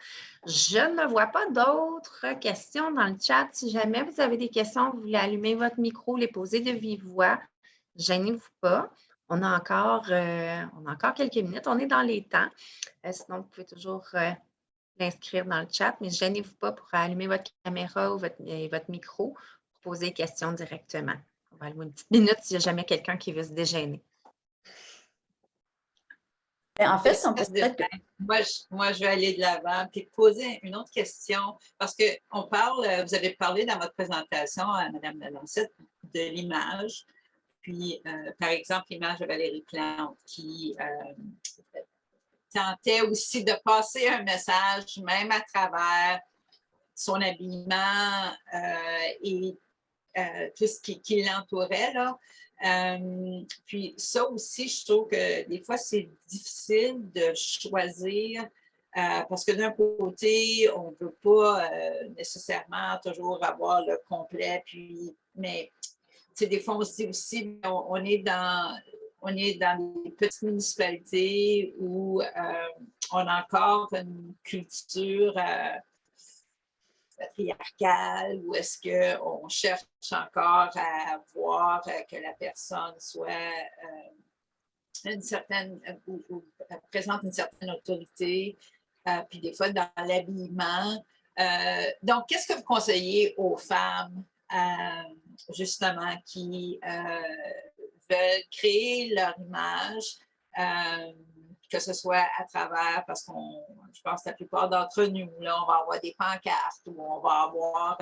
Je ne vois pas d'autres questions dans le chat. Si jamais vous avez des questions, vous voulez allumer votre micro, les poser de vive voix, gênez-vous pas. On a encore quelques minutes. On est dans les temps. Sinon, vous pouvez toujours l'inscrire dans le chat, mais gênez-vous pas pour allumer votre caméra ou votre micro pour poser des questions directement. On va allumer une petite minute s'il n'y a jamais quelqu'un qui veut se dégainer. En fait, on peut peut-être que... Moi, je vais aller de l'avant et poser une autre question parce qu'on parle, vous avez parlé dans votre présentation à Mme Lalancette de l'image. Puis, par exemple, l'image de Valérie Plante qui tentait aussi de passer un message, même à travers son habillement et tout ce qui l'entourait, là. Puis ça aussi, je trouve que des fois, c'est difficile de choisir parce que d'un côté, on ne peut pas nécessairement toujours avoir le complet, mais des fois, on se dit aussi, on est dans des petites municipalités où on a encore une culture patriarcale, ou est-ce qu'on cherche encore à voir que la personne soit présente une certaine autorité, puis des fois dans l'habillement. Donc, qu'est-ce que vous conseillez aux femmes, justement, qui veulent créer leur image, que ce soit à travers, parce je pense que la plupart d'entre nous, là, on va avoir des pancartes ou on va avoir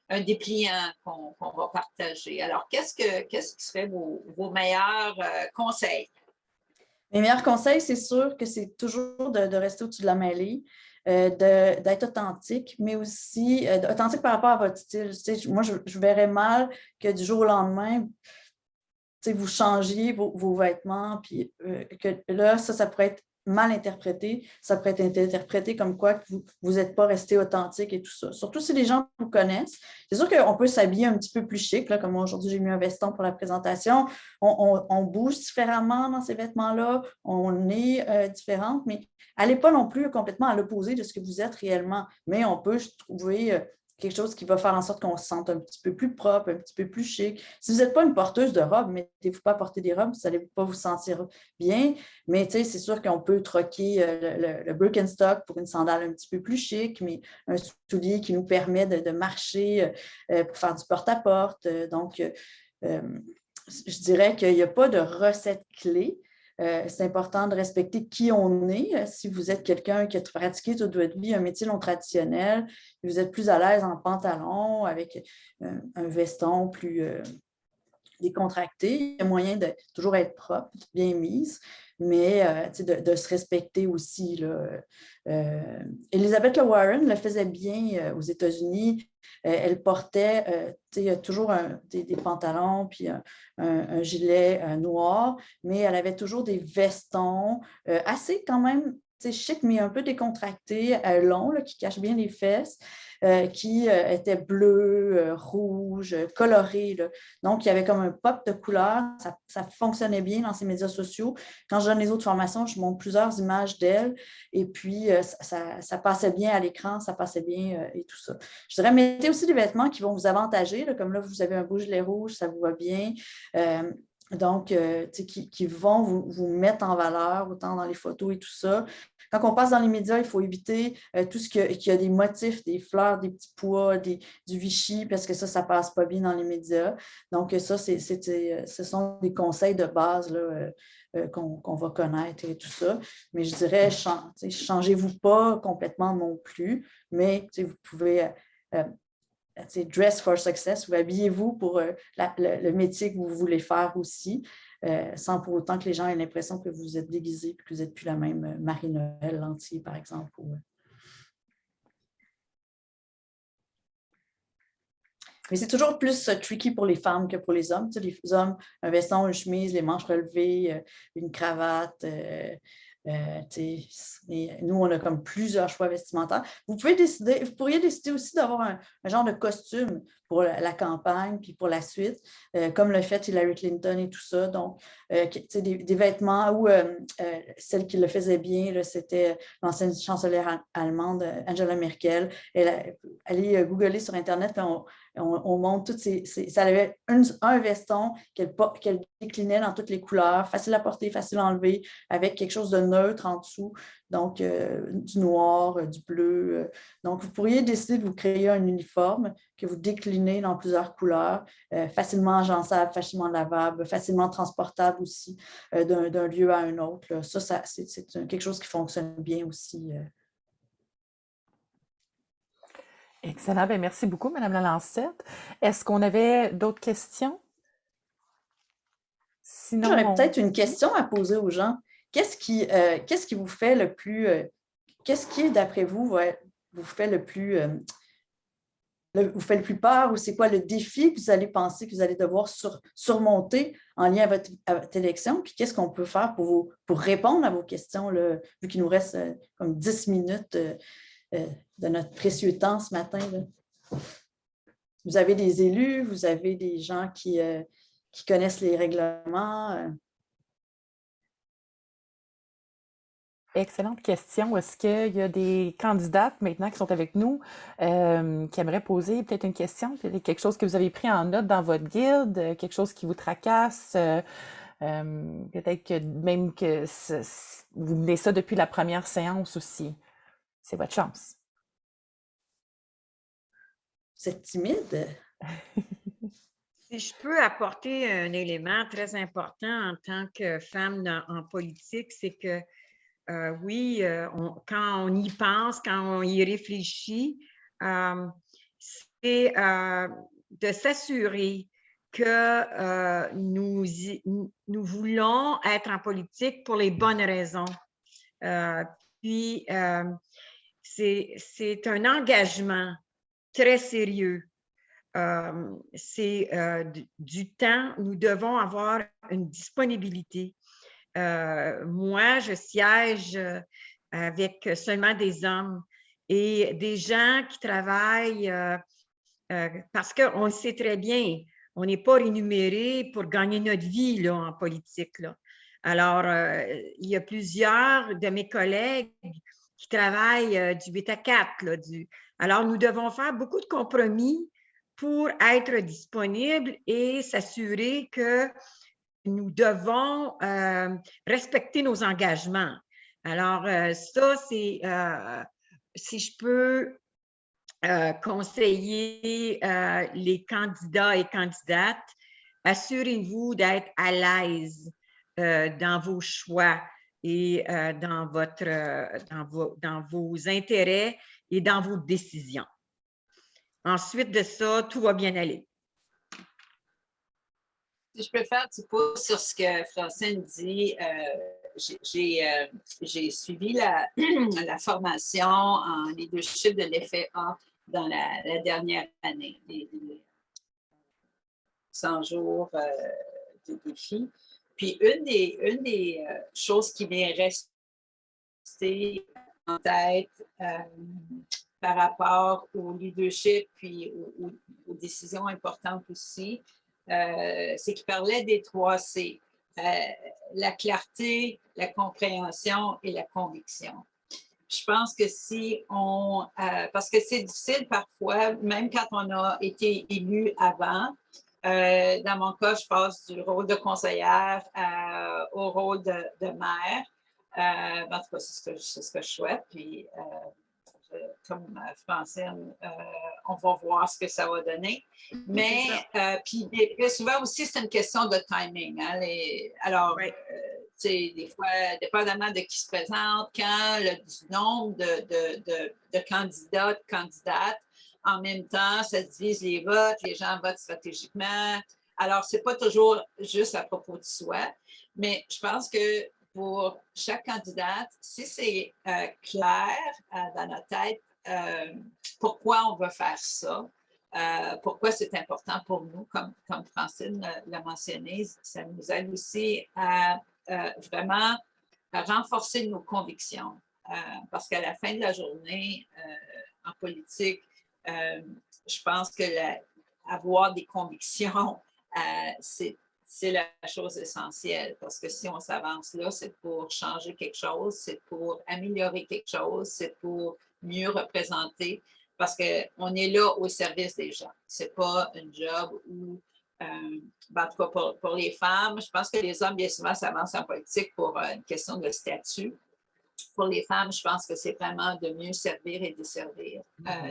un dépliant qu'on va partager. Alors, qu'est-ce qui serait vos meilleurs conseils? Mes meilleurs conseils, c'est sûr que c'est toujours de rester au-dessus de la mêlée, d'être authentique, mais aussi authentique par rapport à votre style. Moi, je verrais mal que du jour au lendemain, vous changiez vos vêtements, puis que là, ça pourrait être mal interprété. Ça pourrait être interprété comme quoi que vous n'êtes pas resté authentique et tout ça. Surtout si les gens vous connaissent. C'est sûr qu'on peut s'habiller un petit peu plus chic, là, comme moi, aujourd'hui, j'ai mis un veston pour la présentation. On bouge différemment dans ces vêtements-là. On est différente, mais allez pas non plus complètement à l'opposé de ce que vous êtes réellement. Mais on peut trouver quelque chose qui va faire en sorte qu'on se sente un petit peu plus propre, un petit peu plus chic. Si vous n'êtes pas une porteuse de robes, mettez-vous pas à porter des robes, vous n'allez pas vous sentir bien. Mais c'est sûr qu'on peut troquer le Birkenstock pour une sandale un petit peu plus chic, mais un soulier qui nous permet de marcher pour faire du porte-à-porte. Donc, je dirais qu'il n'y a pas de recette clé. C'est important de respecter qui on est. Si vous êtes quelqu'un qui a pratiqué toute votre vie un métier non traditionnel, vous êtes plus à l'aise en pantalon avec un veston plus décontracté, il y a moyen de toujours être propre, bien mise, mais de se respecter aussi. Elizabeth Warren le faisait bien aux États-Unis. Elle portait toujours des pantalons puis un gilet noir, mais elle avait toujours des vestons assez quand même chic, mais un peu décontractés, longs, qui cachent bien les fesses, qui étaient bleus, rouges, colorés. Là. Donc, il y avait comme un pop de couleurs. Ça fonctionnait bien dans ces médias sociaux. Quand je donne les autres formations, je montre plusieurs images d'elle et puis ça passait bien à l'écran, ça passait bien et tout ça. Je dirais, mettez aussi des vêtements qui vont vous avantager, là, comme là, vous avez un beau gilet rouge, ça vous va bien. Donc, qui vont vous mettre en valeur, autant dans les photos et tout ça. Quand on passe dans les médias, il faut éviter tout ce qui a des motifs, des fleurs, des petits pois, du Vichy, parce que ça ne passe pas bien dans les médias. Donc, ça, ce sont des conseils de base là, qu'on va connaître et tout ça. Mais je dirais, changez-vous pas complètement non plus, mais vous pouvez... dress for success, ou habillez-vous pour le métier que vous voulez faire aussi, sans pour autant que les gens aient l'impression que vous êtes déguisé et que vous n'êtes plus la même Marie-Noël Lantier, par exemple. Mais c'est toujours plus tricky pour les femmes que pour les hommes. Les hommes, un veston, une chemise, les manches relevées, une cravate, Nous, on a comme plusieurs choix vestimentaires. Vous pourriez décider aussi d'avoir un genre de costume pour la campagne puis pour la suite, comme l'a fait Hillary Clinton et tout ça. Donc, des vêtements où celle qui le faisait bien, c'était l'ancienne chancelière allemande, Angela Merkel. Allez googler sur Internet, puis on montre toutes ça avait un veston qu'elle déclinait dans toutes les couleurs, facile à porter, facile à enlever, avec quelque chose de neutre en dessous, donc du noir, du bleu. Donc, vous pourriez décider de vous créer un uniforme que vous déclinez dans plusieurs couleurs, facilement agençable, facilement lavable, facilement transportable aussi d'un lieu à un autre. Là. Ça c'est quelque chose qui fonctionne bien aussi. Excellent. Bien, merci beaucoup, Madame Lalancette. Est-ce qu'on avait d'autres questions? Sinon, j'aurais peut-être une question à poser aux gens. Qu'est-ce qui vous fait le plus... qu'est-ce qui, d'après vous, vous fait le plus... vous fait le plus peur, ou c'est quoi le défi que vous allez penser que vous allez devoir surmonter en lien à votre élection? Puis qu'est-ce qu'on peut faire pour répondre à vos questions, là, vu qu'il nous reste comme 10 minutes de notre précieux temps ce matin? Là. Vous avez des élus, vous avez des gens qui connaissent les règlements. excellente question. Est-ce qu'il y a des candidates maintenant qui sont avec nous qui aimeraient poser peut-être une question, peut-être quelque chose que vous avez pris en note dans votre guide, quelque chose qui vous tracasse, peut-être que même que vous menez ça depuis la première séance aussi. C'est votre chance. Vous êtes timide? Si je peux apporter un élément très important en tant que femme en politique, c'est que oui, quand on y pense, quand on y réfléchit, c'est de s'assurer que nous voulons être en politique pour les bonnes raisons. Puis, c'est un engagement très sérieux. C'est du temps, nous devons avoir une disponibilité. Moi, je siège avec seulement des hommes et des gens qui travaillent parce qu'on le sait très bien, on n'est pas rémunéré pour gagner notre vie là, en politique. Là. Alors, il y a plusieurs de mes collègues qui travaillent du 8 à 4. Là, Alors, nous devons faire beaucoup de compromis pour être disponibles et s'assurer que nous devons respecter nos engagements. Alors, ça, c'est, si je peux conseiller les candidats et candidates, assurez-vous d'être à l'aise dans vos choix et dans vos intérêts et dans vos décisions. Ensuite de ça, tout va bien aller. Si je peux faire du pouce sur ce que Francine dit, j'ai suivi la formation en leadership de l'effet A dans la dernière année, les 100 jours de défi. Puis une des choses qui m'est restée en tête par rapport au leadership puis aux décisions importantes aussi, c'est qu'il parlait des 3 C, la clarté, la compréhension et la conviction. Je pense que si on... parce que c'est difficile parfois, même quand on a été élu avant. Dans mon cas, je passe du rôle de conseillère au rôle de mère. En tout cas, c'est ce que je souhaite. Puis, comme Francine, on va voir ce que ça va donner. Mais puis souvent aussi, c'est une question de timing. Hein, alors, des fois, dépendamment de qui se présente, quand du nombre de candidats, de candidates, en même temps, ça divise les votes, les gens votent stratégiquement. Alors, ce n'est pas toujours juste à propos de soi, mais je pense que pour chaque candidate, si c'est clair dans notre tête pourquoi on veut faire ça, pourquoi c'est important pour nous, comme Francine l'a mentionné, ça nous aide aussi à vraiment renforcer nos convictions. Parce qu'à la fin de la journée, en politique, je pense que avoir des convictions, c'est la chose essentielle. Parce que si on s'avance là, c'est pour changer quelque chose, c'est pour améliorer quelque chose, c'est pour mieux représenter. Parce qu'on est là au service des gens. Ce n'est pas un job où, en tout cas pour les femmes, je pense que les hommes, bien souvent, s'avancent en politique pour une question de statut. Pour les femmes, je pense que c'est vraiment de mieux servir et desservir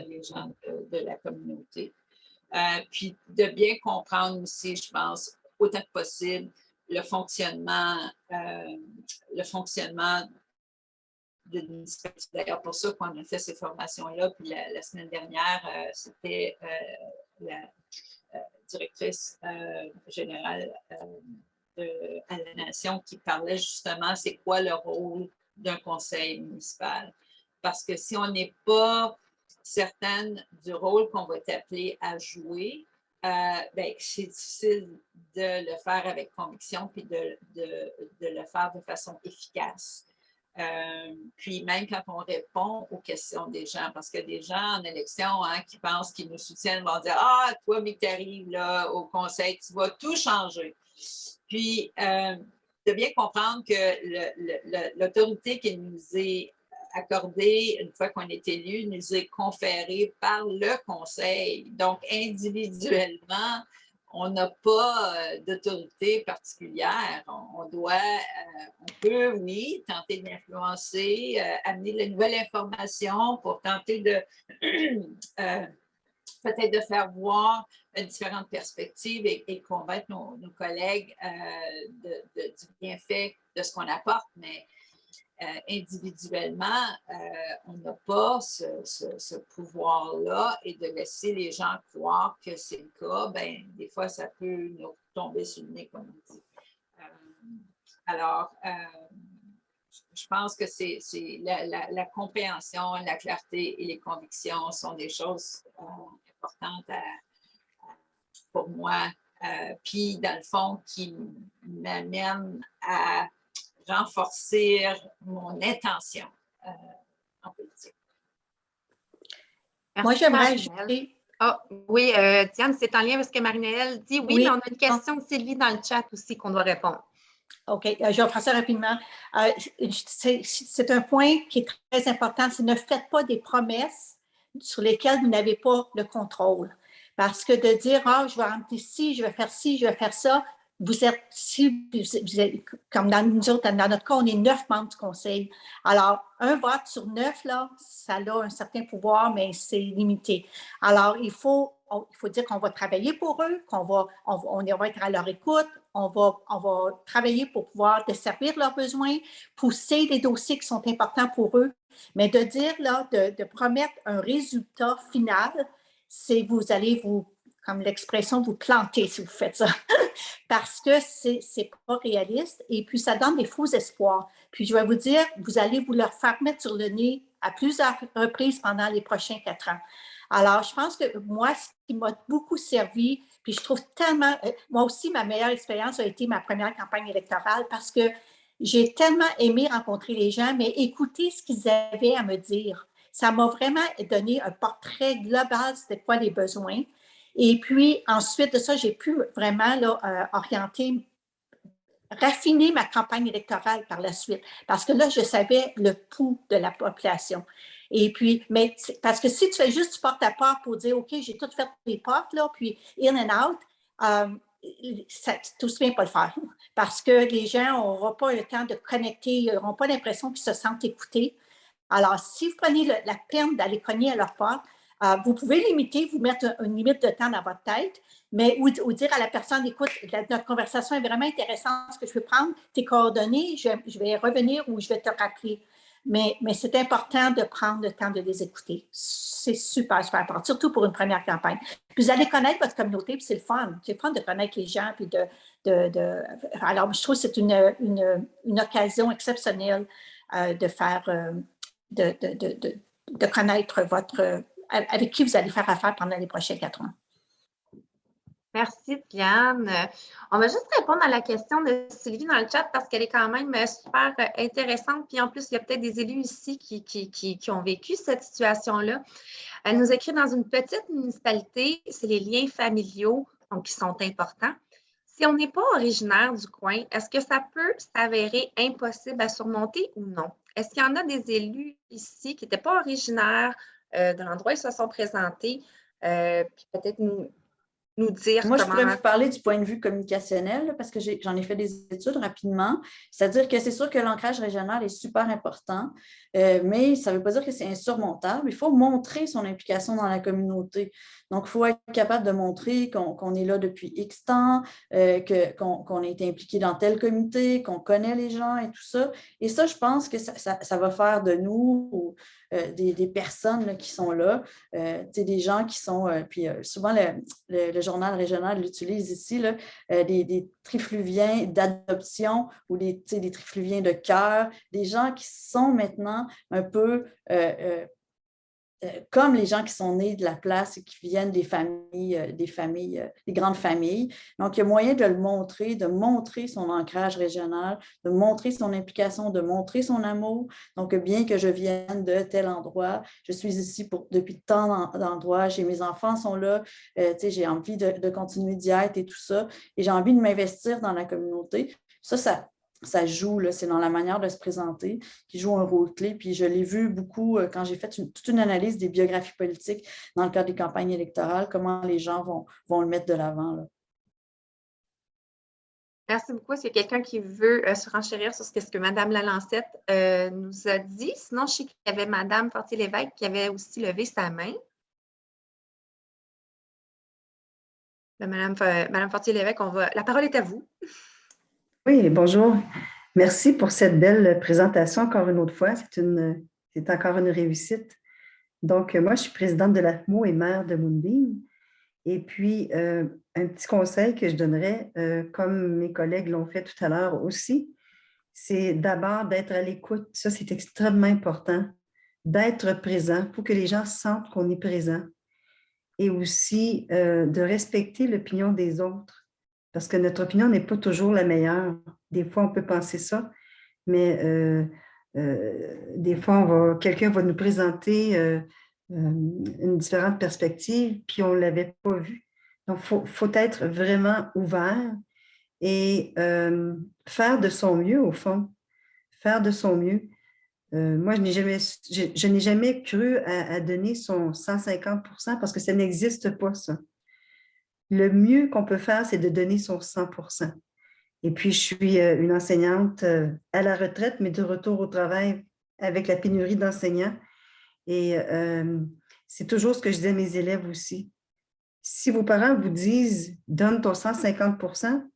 les gens de la communauté. Puis de bien comprendre aussi, je pense, autant que possible, le fonctionnement de municipalité. D'ailleurs, pour ça qu'on a fait ces formations-là. Puis la semaine dernière, c'était la directrice générale à la Nation qui parlait justement, c'est quoi le rôle d'un conseil municipal. Parce que si on n'est pas certaine du rôle qu'on va être appelé à jouer, c'est difficile de le faire avec conviction puis de le faire de façon efficace. Puis même quand on répond aux questions des gens, parce que des gens en élection qui pensent qu'ils nous soutiennent vont dire « Ah, toi, mais tu arrives là au conseil, tu vas tout changer. » Puis, de bien comprendre que l'autorité qui nous est accordée une fois qu'on est élu nous est conférée par le conseil. Donc, individuellement, on n'a pas d'autorité particulière. On peut, oui, tenter d'influencer, amener de nouvelles informations pour tenter de peut-être de faire voir différentes perspectives et convaincre nos collègues du bienfait de ce qu'on apporte, mais individuellement, on n'a pas ce pouvoir-là et de laisser les gens croire que c'est le cas, des fois, ça peut nous tomber sur le nez, comme on dit. Alors, je pense que c'est la compréhension, la clarté et les convictions sont des choses importantes pour moi. Puis, dans le fond, qui m'amènent à renforcer mon intention en politique. Merci, Moi, j'aimerais Marie-Noël. ajouter. Oui, Diane, c'est en lien avec ce que Marie-Noël dit. Oui, mais on a une question de Sylvie dans le chat aussi qu'on doit répondre. OK, je vais faire ça rapidement. C'est un point qui est très important, c'est ne faites pas des promesses sur lesquelles vous n'avez pas le contrôle. Parce que de dire, je vais remplir ci, je vais faire ci, je vais faire ça, vous êtes, comme dans nous autres, dans notre cas, on est 9 membres du conseil. Alors, un vote sur 9, là, ça a un certain pouvoir, mais c'est limité. Alors, il faut dire qu'on va travailler pour eux, on va être à leur écoute, on va travailler pour pouvoir desservir leurs besoins, pousser des dossiers qui sont importants pour eux, mais de dire, là, de promettre un résultat final, c'est vous allez comme l'expression, vous planter si vous faites ça, parce que c'est pas réaliste et puis ça donne des faux espoirs. Puis je vais vous dire, vous allez vous leur faire mettre sur le nez à plusieurs reprises pendant les prochains 4 ans. Alors, je pense que moi, ce qui m'a beaucoup servi, puis je trouve tellement, moi aussi, ma meilleure expérience a été ma première campagne électorale parce que j'ai tellement aimé rencontrer les gens, mais écouter ce qu'ils avaient à me dire. Ça m'a vraiment donné un portrait global, c'était quoi les besoins. Et puis, ensuite de ça, j'ai pu vraiment raffiner ma campagne électorale par la suite. Parce que là, je savais le pouls de la population. Et puis, mais parce que si tu fais juste du porte-à-porte pour dire, OK, j'ai tout fait les portes, là, puis in and out, ça, tout se vient pas le faire. Parce que les gens n'auront pas le temps de connecter, ils n'auront pas l'impression qu'ils se sentent écoutés. Alors, si vous prenez la peine d'aller cogner à leur porte, vous pouvez limiter, vous mettre une limite de temps dans votre tête, mais ou dire à la personne, écoute, notre conversation est vraiment intéressante, est-ce que je peux prendre tes coordonnées, je vais revenir ou je vais te rappeler. Mais c'est important de prendre le temps de les écouter. C'est super, super important, surtout pour une première campagne. Puis vous allez connaître votre communauté, puis c'est le fun. C'est le fun de connaître les gens, puis alors, je trouve que c'est une occasion exceptionnelle de faire, de connaître avec qui vous allez faire affaire pendant les prochains 4 ans. Merci, Diane. On va juste répondre à la question de Sylvie dans le chat parce qu'elle est quand même super intéressante. Puis en plus, il y a peut-être des élus ici qui ont vécu cette situation-là. Elle nous écrit dans une petite municipalité, c'est les liens familiaux donc, qui sont importants. Si on n'est pas originaire du coin, est-ce que ça peut s'avérer impossible à surmonter ou non? Est-ce qu'il y en a des élus ici qui n'étaient pas originaires de l'endroit où ils se sont présentés? Puis peut-être nous dire Moi, je comment. pourrais vous parler du point de vue communicationnel là, parce que j'en ai fait des études rapidement. C'est-à-dire que c'est sûr que l'ancrage régional est super important, mais ça ne veut pas dire que c'est insurmontable. Il faut montrer son implication dans la communauté. Donc, il faut être capable de montrer qu'on est là depuis X temps, qu'on a été impliqué dans tel comité, qu'on connaît les gens et tout ça. Et ça, je pense que ça va faire de nous des personnes là, qui sont là, des gens qui sont, puis souvent le journal régional l'utilise ici, là, des trifluviens d'adoption ou des trifluviens de cœur, des gens qui sont maintenant un peu comme les gens qui sont nés de la place et qui viennent des grandes familles. Donc, il y a moyen de le montrer, de montrer son ancrage régional, de montrer son implication, de montrer son amour. Donc, bien que je vienne de tel endroit, je suis ici depuis tant d'endroits, mes enfants sont là, j'ai envie de continuer d'y être et tout ça, et j'ai envie de m'investir dans la communauté. Ça joue, c'est dans la manière de se présenter qui joue un rôle clé. Puis je l'ai vu beaucoup quand j'ai fait toute une analyse des biographies politiques dans le cadre des campagnes électorales, comment les gens vont le mettre de l'avant. Merci beaucoup. Est-ce qu'il y a quelqu'un qui veut se renchérir sur ce que Mme Lalancette nous a dit? Sinon, je sais qu'il y avait Mme Fortier-Lévesque qui avait aussi levé sa main. Mme Fortier-Lévesque, la parole est à vous. Oui, bonjour. Merci pour cette belle présentation encore une autre fois. C'est encore une réussite. Donc, moi, je suis présidente de l'AFMO et maire de Moonbeam. Et puis, un petit conseil que je donnerais, comme mes collègues l'ont fait tout à l'heure aussi, c'est d'abord d'être à l'écoute. Ça, c'est extrêmement important, d'être présent pour que les gens sentent qu'on est présent. Et aussi de respecter l'opinion des autres. Parce que notre opinion n'est pas toujours la meilleure. Des fois, on peut penser ça, mais des fois, quelqu'un va nous présenter une différente perspective, puis on ne l'avait pas vue. Donc, il faut être vraiment ouvert et faire de son mieux, au fond. Faire de son mieux. Moi, je n'ai jamais cru à donner son 150% parce que ça n'existe pas, ça. Le mieux qu'on peut faire, c'est de donner son 100%. Et puis, je suis une enseignante à la retraite, mais de retour au travail avec la pénurie d'enseignants. Et c'est toujours ce que je dis à mes élèves aussi. Si vos parents vous disent « donne ton 150%,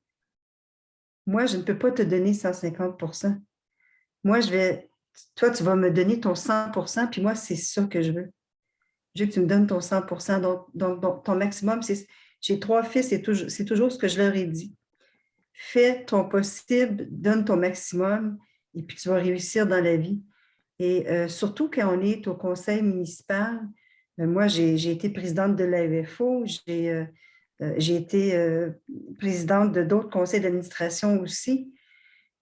moi, je ne peux pas te donner 150%. Moi, toi, tu vas me donner ton 100%, puis moi, c'est ça que je veux. Je veux que tu me donnes ton 100%. Donc ton maximum, j'ai 3 fils, c'est toujours ce que je leur ai dit. Fais ton possible, donne ton maximum, et puis tu vas réussir dans la vie. Et surtout quand on est au conseil municipal, moi, j'ai été présidente de l'AEFO, j'ai été présidente de d'autres conseils d'administration aussi,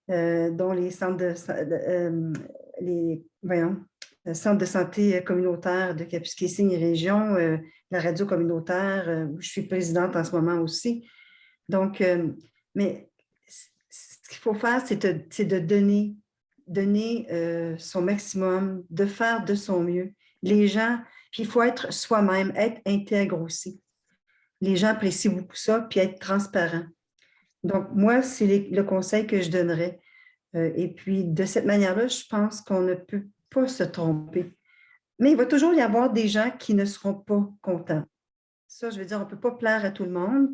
dont les centres centre de santé communautaire de Kapuskasing et région, la radio communautaire, où je suis présidente en ce moment aussi. Donc, mais ce qu'il faut faire, c'est de donner son maximum, de faire de son mieux. Les gens, puis il faut être soi-même, être intègre aussi. Les gens apprécient beaucoup ça, puis être transparent. Donc, moi, c'est le conseil que je donnerais. Et puis, de cette manière-là, je pense qu'on ne peut pas se tromper. Mais il va toujours y avoir des gens qui ne seront pas contents. Ça, je veux dire, on ne peut pas plaire à tout le monde.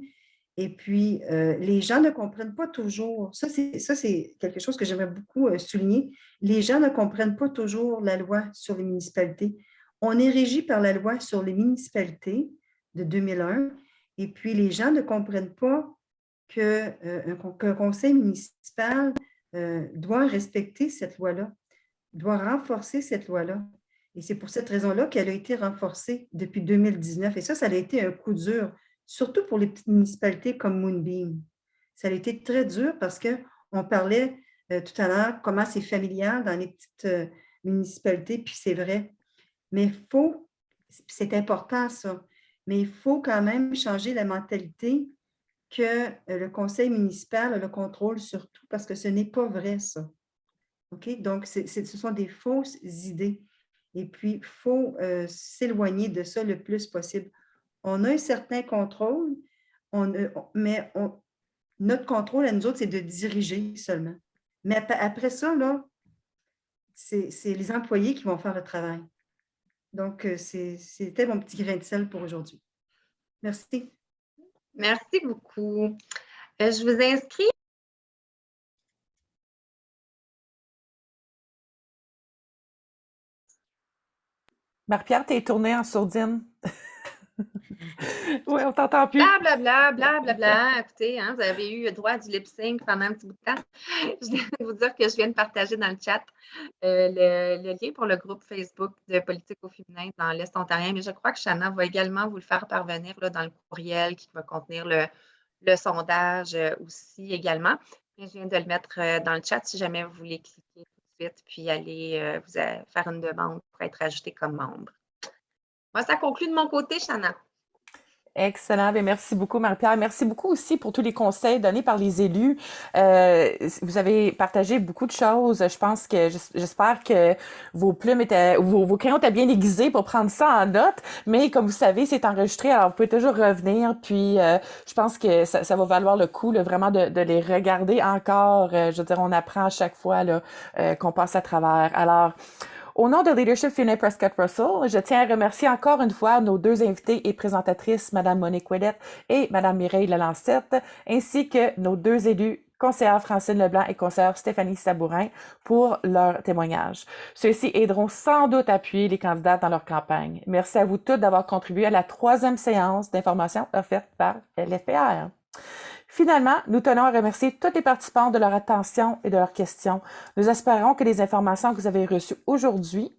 Et puis, les gens ne comprennent pas toujours. Ça, c'est quelque chose que j'aimerais beaucoup souligner. Les gens ne comprennent pas toujours la loi sur les municipalités. On est régi par la loi sur les municipalités de 2001. Et puis, les gens ne comprennent pas qu'un conseil municipal doit respecter cette loi-là, doit renforcer cette loi-là. Et c'est pour cette raison-là qu'elle a été renforcée depuis 2019. Et ça a été un coup dur surtout pour les petites municipalités comme Moonbeam. Ça a été très dur parce qu'on parlait tout à l'heure comment c'est familial dans les petites municipalités, puis c'est vrai. Mais c'est important ça, mais il faut quand même changer la mentalité que le conseil municipal a le contrôle sur tout, parce que ce n'est pas vrai ça. OK? Donc, ce sont des fausses idées. Et puis, il faut s'éloigner de ça le plus possible. On a un certain contrôle, mais notre contrôle à nous autres, c'est de diriger seulement. Mais après ça, là, c'est les employés qui vont faire le travail. Donc, c'était mon petit grain de sel pour aujourd'hui. Merci. Merci beaucoup. Je vous inscris. Marie-Pierre, t'es tournée en sourdine. Oui, on t'entend plus. Blablabla, blablabla. Écoutez, hein, vous avez eu droit à du lip sync pendant un petit bout de temps. Je viens de vous dire que je viens de partager dans le chat le lien pour le groupe Facebook de politique au féminin dans l'Est ontarien, mais je crois que Shanna va également vous le faire parvenir là, dans le courriel qui va contenir le sondage aussi également. Et je viens de le mettre dans le chat si jamais vous voulez cliquer tout de suite puis aller faire une demande pour être ajouté comme membre. Moi, ça conclut de mon côté, Shanna. Excellent. Bien, merci beaucoup, Marie-Pierre. Merci beaucoup aussi pour tous les conseils donnés par les élus. Vous avez partagé beaucoup de choses. Je pense que j'espère que vos plumes étaient, vos crayons étaient bien aiguisés pour prendre ça en note. Mais comme vous savez, c'est enregistré, alors vous pouvez toujours revenir. Puis, je pense que ça va valoir le coup, là, vraiment de les regarder encore. Je veux dire, on apprend à chaque fois là, qu'on passe à travers. Alors, au nom de Leadership Féminin Prescott Russell, je tiens à remercier encore une fois nos deux invités et présentatrices, Mme Monique Ouellette et Mme Mireille Lalancette, ainsi que nos deux élus, conseillère Francine Leblanc et conseillère Stéphanie Sabourin, pour leur témoignage. Ceux-ci aideront sans doute à appuyer les candidats dans leur campagne. Merci à vous toutes d'avoir contribué à la 3e séance d'information offerte par l'FPR. Finalement, nous tenons à remercier tous les participants de leur attention et de leurs questions. Nous espérons que les informations que vous avez reçues aujourd'hui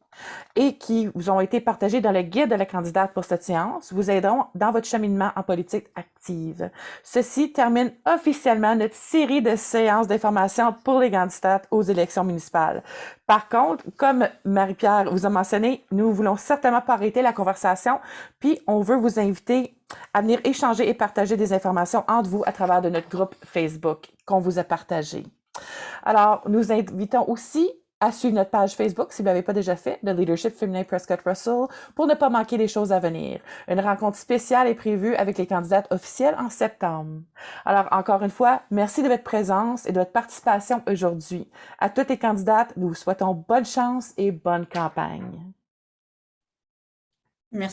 et qui vous ont été partagées dans le guide de la candidate pour cette séance vous aideront dans votre cheminement en politique active. Ceci termine officiellement notre série de séances d'information pour les candidates aux élections municipales. Par contre, comme Marie-Pierre vous a mentionné, nous voulons certainement pas arrêter la conversation, puis on veut vous inviter à venir échanger et partager des informations entre vous à travers de notre groupe Facebook qu'on vous a partagé. Alors, nous invitons aussi à suivre notre page Facebook, si vous ne l'avez pas déjà fait, de Leadership Féminin Prescott Russell, pour ne pas manquer les choses à venir. Une rencontre spéciale est prévue avec les candidates officielles en septembre. Alors, encore une fois, merci de votre présence et de votre participation aujourd'hui. À toutes les candidates, nous vous souhaitons bonne chance et bonne campagne.